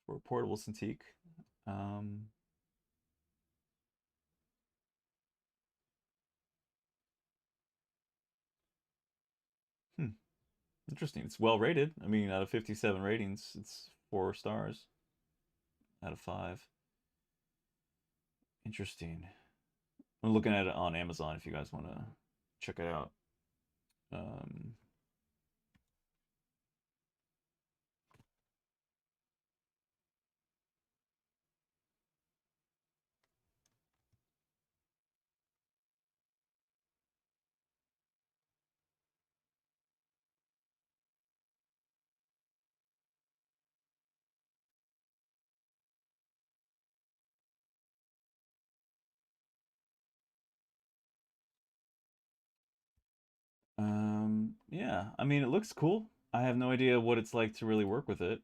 for a portable Cintiq. Um, Interesting. It's well rated. I mean, out of 57 ratings, it's 4 stars out of 5. Interesting. I'm looking at it on Amazon if you guys want to check it out. Um, yeah, I mean, it looks cool. I have no idea what it's like to really work with it.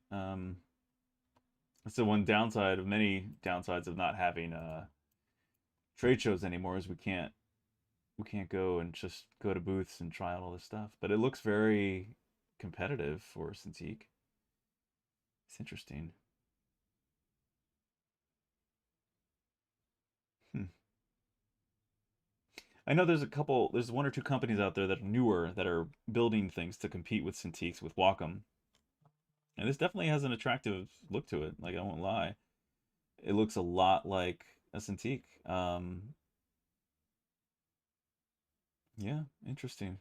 It's the one downside of many downsides of not having trade shows anymore is we can't go and just go to booths and try out all this stuff. But it looks very competitive for Cintiq. It's interesting. Hmm. I know there's one or two companies out there that are newer that are building things to compete with Cintiqs with Wacom, and this definitely has an attractive look to it. Like I won't lie, it looks a lot like a Cintiq. Yeah, interesting.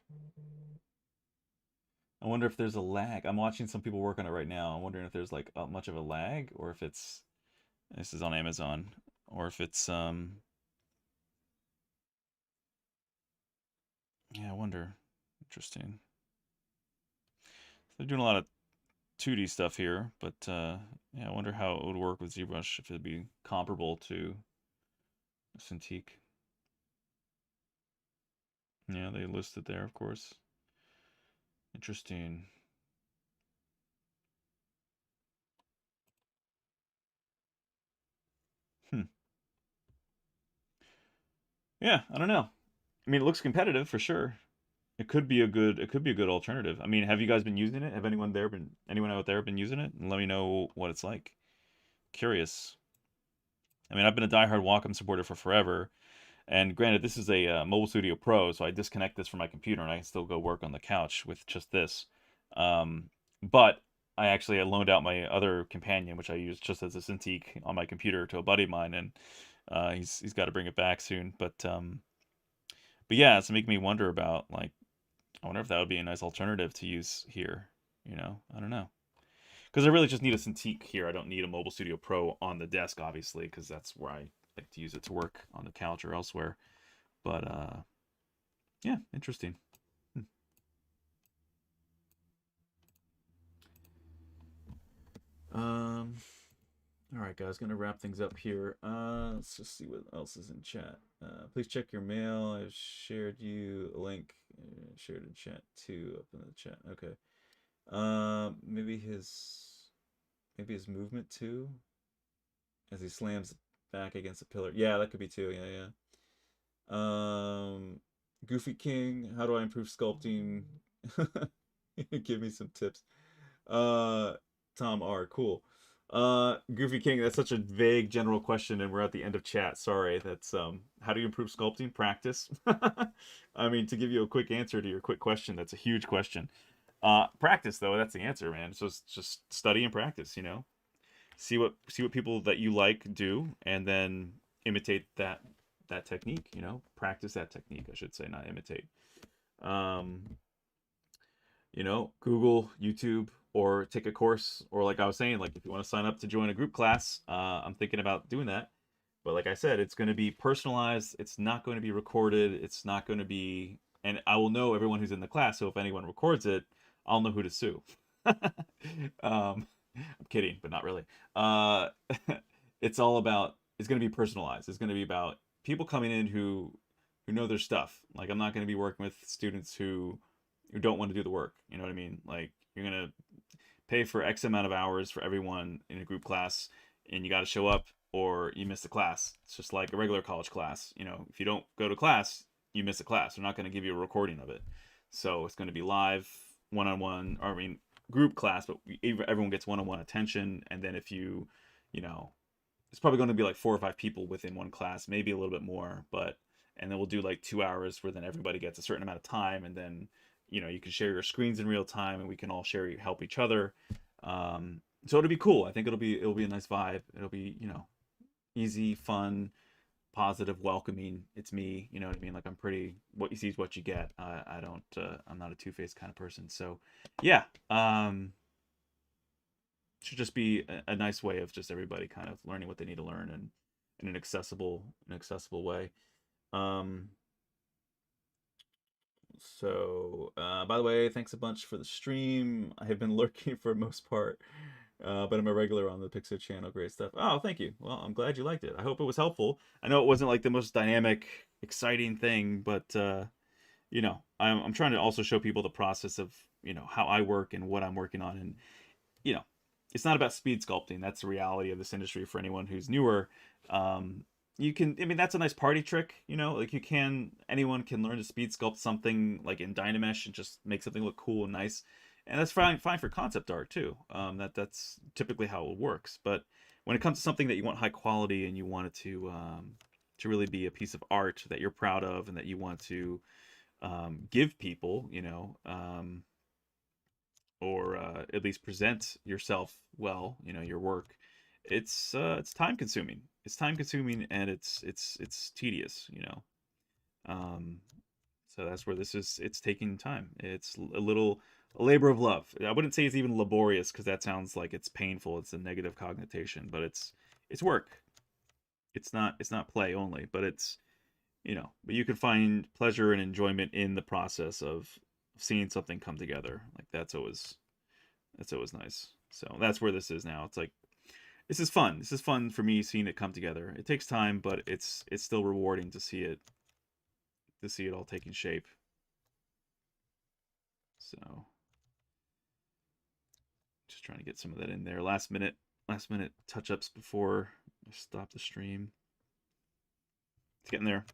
I wonder if there's a lag. I'm watching some people work on it right now. I'm wondering if there's like much of a lag, or if it's this is on Amazon, or if it's yeah, I wonder. Interesting. They're doing a lot of 2D stuff here, but yeah, I wonder how it would work with ZBrush if it'd be comparable to Cintiq. Yeah, they list it there, of course. Interesting. Hmm. Yeah, I don't know. I mean, it looks competitive for sure. It could be a good alternative. I mean, have you guys been using it? Have anyone out there been using it? And let me know what it's like. Curious. I mean, I've been a diehard Wacom supporter for forever. And granted, this is a Mobile Studio Pro, so I disconnect this from my computer and I can still go work on the couch with just this. But I actually loaned out my other companion, which I use just as a Cintiq on my computer, to a buddy of mine, and he's got to bring it back soon. But yeah, it's making me wonder about like I wonder if that would be a nice alternative to use here. I don't know. Because I really just need a Cintiq here. I don't need a Mobile Studio Pro on the desk, obviously, because that's where I like to use it to work on the couch or elsewhere. But yeah, interesting. Hmm. Um, all right, guys, gonna wrap things up here. Let's just see what else is in chat. Please check your mail. I've shared you a link. Shared in chat too, up in the chat. Okay. Maybe his movement too, as he slams back against a pillar. Yeah, that could be too. Yeah, yeah. Goofy King, how do I improve sculpting? Give me some tips. Uh, Tom R. Cool. Goofy King, that's such a vague general question, and we're at the end of chat. Sorry. That's how do you improve sculpting? Practice. I mean, to give you a quick answer to your quick question, that's a huge question. Practice though, that's the answer, man. So it's just study and practice, see what people that you like do, and then imitate that technique, practice that technique, I should say, not imitate. Um, Google, YouTube, or take a course, or like I was saying, like if you want to sign up to join a group class, I'm thinking about doing that. But like I said, it's going to be personalized. It's not going to be recorded. It's not going to be, and I will know everyone who's in the class. So if anyone records it, I'll know who to sue. I'm kidding, but not really. Uh, it's all about. It's going to be personalized. It's going to be about people coming in who know their stuff. Like I'm not going to be working with students who don't want to do the work. You know what I mean? Like you're going to pay for X amount of hours for everyone in a group class, and you got to show up or you miss the class. It's just like a regular college class. If you don't go to class, you miss a class. They're not going to give you a recording of it. So it's going to be live, one-on-one, or I mean, group class, but everyone gets one-on-one attention. And then if it's probably going to be like 4 or 5 people within one class, maybe a little bit more, and then we'll do like 2 hours where then everybody gets a certain amount of time, and then you know, you can share your screens in real time, and we can all help each other. So it'll be cool. I think it'll be a nice vibe. It'll be, you know, easy, fun, positive, welcoming. It's me, you know what I mean? Like, I'm pretty, what you see is what you get. I don't I'm not a two-faced kind of person. So yeah, should just be a nice way of just everybody kind of learning what they need to learn, and in an accessible way. um by the way, thanks a bunch for the stream. I have been lurking for most part, but I'm a regular on the Pixar channel. Great stuff. Oh, thank you. Well, I'm glad you liked it. I hope it was helpful. I know it wasn't like the most dynamic, exciting thing, but you know, I'm trying to also show people the process of, you know, how I work and what I'm working on. And, you know, it's not about speed sculpting. That's the reality of this industry for anyone who's newer. You can, I mean, that's a nice party trick, you know, like anyone can learn to speed sculpt something like in Dynamesh and just make something look cool and nice. And that's fine for concept art too. That's typically how it works. But when it comes to something that you want high quality and you want it to really be a piece of art that you're proud of and that you want to give people, you know, or at least present yourself well, you know, your work, it's time consuming. It's time consuming, and it's tedious, you know. So that's where it's taking time. It's a labor of love. I wouldn't say it's even laborious, because that sounds like it's painful. It's a negative connotation, but it's work. It's not play only, but it's, you know, but you can find pleasure and enjoyment in the process of seeing something come together. Like, that's always nice. So that's where this is now. It's like, this is fun. This is fun for me, seeing it come together. It takes time, but it's still rewarding to see it all taking shape. So just trying to get some of that in there. Last minute touch-ups before I stop the stream. It's getting there.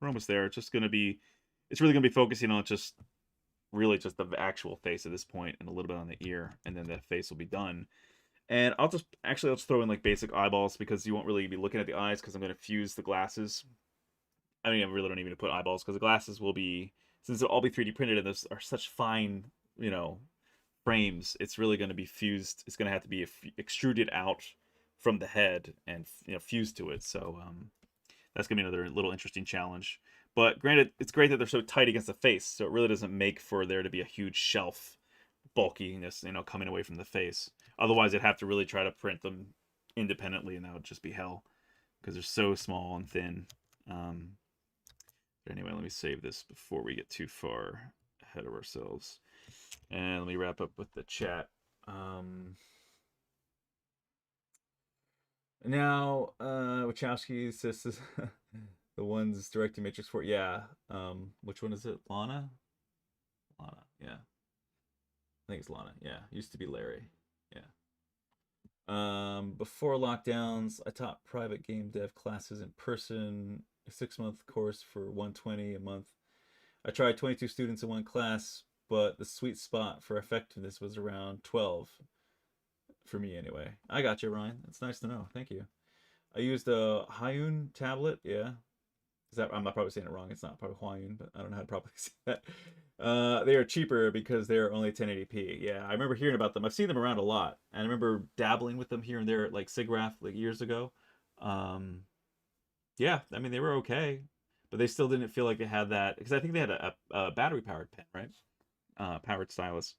We're almost there. It's really gonna be focusing on just the actual face at this point, and a little bit on the ear, and then that face will be done. And I'll just throw in like basic eyeballs, because you won't really be looking at the eyes, because I'm going to fuse the glasses. I mean, I really don't even put eyeballs, because the glasses will be, since they'll all be 3D printed and those are such fine, you know, frames, it's really going to be fused. It's going to have to be extruded out from the head and, you know, fused to it. So that's going to be another little interesting challenge. But granted, it's great that they're so tight against the face, so it really doesn't make for there to be a huge shelf bulkiness, you know, coming away from the face. Otherwise, I'd have to really try to print them independently, and that would just be hell, because they're so small and thin. But anyway, let me save this before we get too far ahead of ourselves. And let me wrap up with the chat. Now, Wachowski says the one's directing Matrix 4. Yeah. Which one is it? Lana? Lana, yeah. I think it's Lana. Yeah. Used to be Larry. Yeah. Before lockdowns, I taught private game dev classes in person, a 6-month course for $120 a month. I tried 22 students in one class, but the sweet spot for effectiveness was around 12. For me, anyway. I got you, Ryan. It's nice to know. Thank you. I used a Hyun tablet. Yeah. I'm not probably saying it wrong. It's not probably Hyun, but I don't know how to properly say that. They are cheaper because they're only 1080p. Yeah, I remember hearing about them. I've seen them around a lot, and I remember dabbling with them here and there at like SIGGRAPH like years ago. Yeah, I mean, they were okay, but they still didn't feel like they had that, because I think they had a battery powered pen, right? Powered stylus.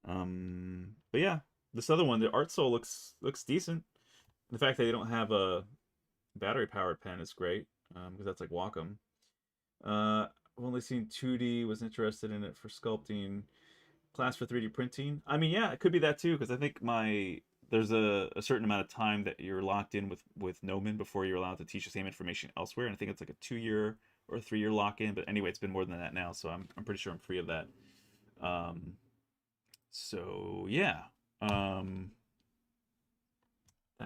But yeah, this other one, the Art Soul, looks decent. The fact that they don't have a battery powered pen is great, because that's like Wacom. I've only seen 2D, was interested in it for sculpting. Class for 3D printing. I mean, yeah, it could be that too, because I think there's a certain amount of time that you're locked in with Nomen before you're allowed to teach the same information elsewhere, and I think it's like a 2-year or a 3-year lock-in. But anyway, it's been more than that now, so I'm pretty sure I'm free of that. So yeah, that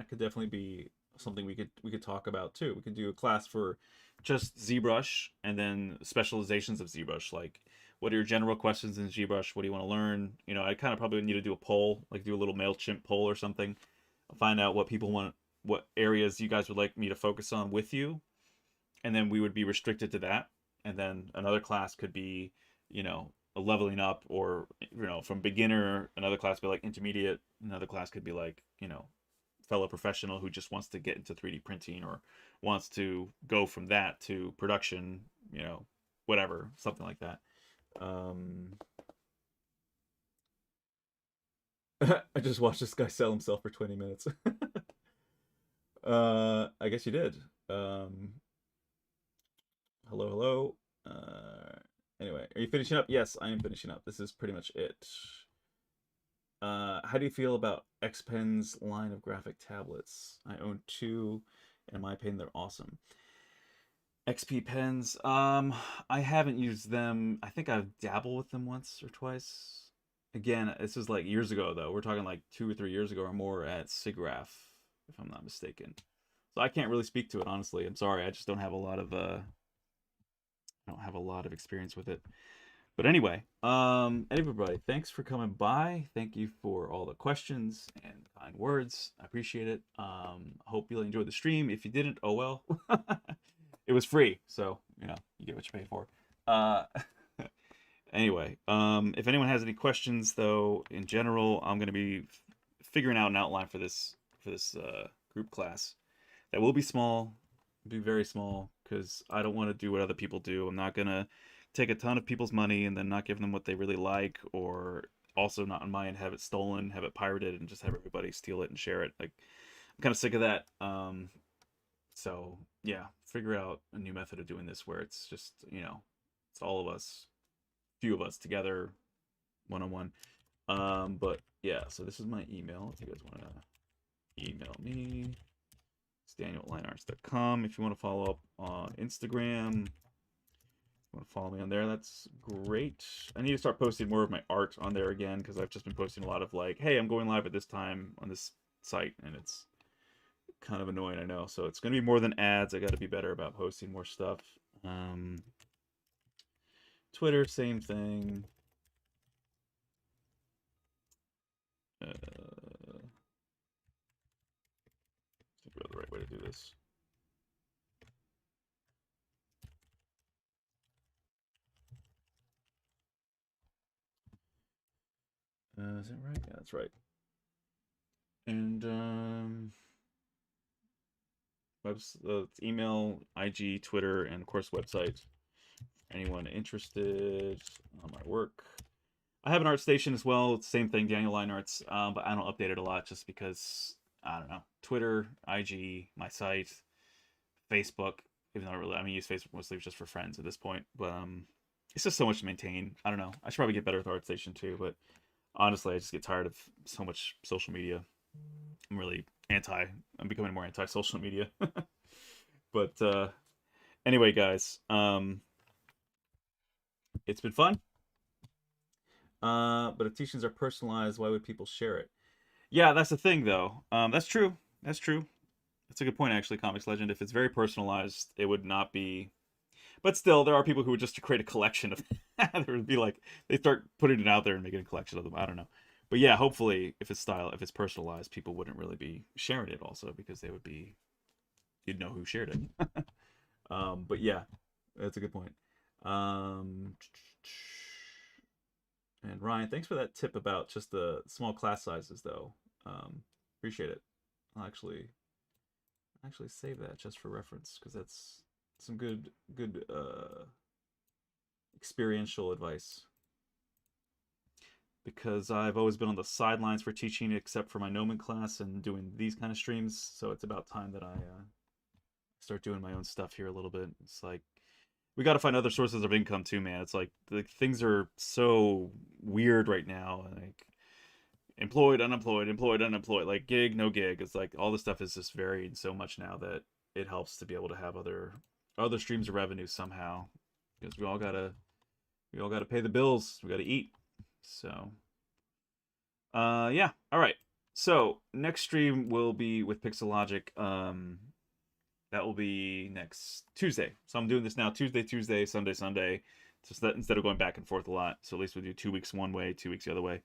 could definitely be something we could talk about too. We could do a class for just ZBrush, and then specializations of ZBrush, like, what are your general questions in ZBrush? What do you want to learn? You know, I kind of probably need to do a poll, like do a little MailChimp poll or something. Find out what people want, what areas you guys would like me to focus on with you. And then we would be restricted to that. And then another class could be, you know, leveling up, or from beginner, another class could be like intermediate, another class could be like fellow professional who just wants to get into 3D printing or wants to go from that to production, whatever, something like that. I just watched this guy sell himself for 20 minutes. I guess you did. Hello, hello. Anyway, are you finishing up? Yes, I am finishing up. This is pretty much it. How do you feel about Xpen's line of graphic tablets? I own two, and in my opinion, they're awesome. XP pens, I haven't used them. I think I've dabbled with them once or twice. Again, this is like years ago, though. We're talking like 2 or 3 years ago or more at SIGGRAPH, if I'm not mistaken. So I can't really speak to it, honestly. I'm sorry. I just don't have a lot of experience with it. But anyway, everybody, thanks for coming by. Thank you for all the questions and kind words. I appreciate it. Hope you enjoyed the stream. If you didn't, oh well. It was free, so you get what you pay for. Anyway, if anyone has any questions, though, in general, I'm going to be figuring out an outline for this group class. That will be small, be very small, because I don't want to do what other people do. I'm not going to take a ton of people's money and then not give them what they really like, or also not on my end have it stolen, have it pirated, and just have everybody steal it and share it. Like, I'm kind of sick of that. So yeah, figure out a new method of doing this where it's just it's all of us, few of us together, one-on-one. But yeah, so this is my email if you guys want to email me. It's daniel@linearts.com. If you want to follow up on Instagram, want to follow me on there, that's great. I need to start posting more of my art on there again, because I've just been posting a lot of like, hey, I'm going live at this time on this site, and it's kind of annoying, I know. So it's going to be more than ads. I got to be better about posting more stuff. Twitter, same thing. I think we have the right way to do this. Is that right? Yeah, that's right. And email, IG, Twitter, and of course website. Anyone interested on my work. I have an art station as well. It's the same thing, Daniel Line Arts, but I don't update it a lot just because, I don't know, Twitter, IG, my site, Facebook, even though I use Facebook mostly just for friends at this point, but it's just so much to maintain. I don't know. I should probably get better with art station too, but honestly, I just get tired of so much social media. I'm becoming more anti-social media. But anyway, guys, it's been fun. But if teachings are personalized, why would people share it? Yeah, that's the thing, though. That's true. That's true. That's a good point, actually, Comics Legend. If it's very personalized, it would not be. But still, there are people who would just create a collection of. There would be like they start putting it out there and making a collection of them. I don't know. But yeah, hopefully, if it's personalized, people wouldn't really be sharing it also, because they would be. You'd know who shared it. But yeah, that's a good point. And Ryan, thanks for that tip about just the small class sizes, though. Appreciate it. I'll actually save that just for reference, because that's some good experiential advice. Because I've always been on the sidelines for teaching, except for my Gnomon class and doing these kind of streams. So it's about time that I start doing my own stuff here a little bit. It's like we got to find other sources of income too, man. It's like things are so weird right now. Like employed, unemployed, employed, unemployed, like gig, no gig. It's like all this stuff is just varied so much now that it helps to be able to have other streams of revenue somehow, because we all gotta pay the bills. We gotta eat. So yeah, all right. So next stream will be with Pixologic. That will be next Tuesday. So I'm doing this now Tuesday, Sunday, just that instead of going back and forth a lot. So at least we'll do 2 weeks one way, 2 weeks the other way.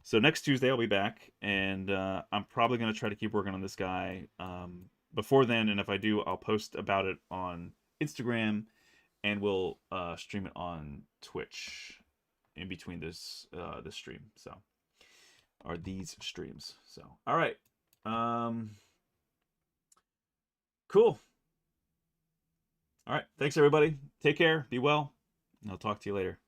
So next Tuesday I'll be back, and I'm probably going to try to keep working on this guy before then. And if I do, I'll post about it on Instagram, and we'll stream it on Twitch. in between this this stream. So, or these streams. So, all right. Cool. All right. Thanks everybody. Take care. Be well. And I'll talk to you later.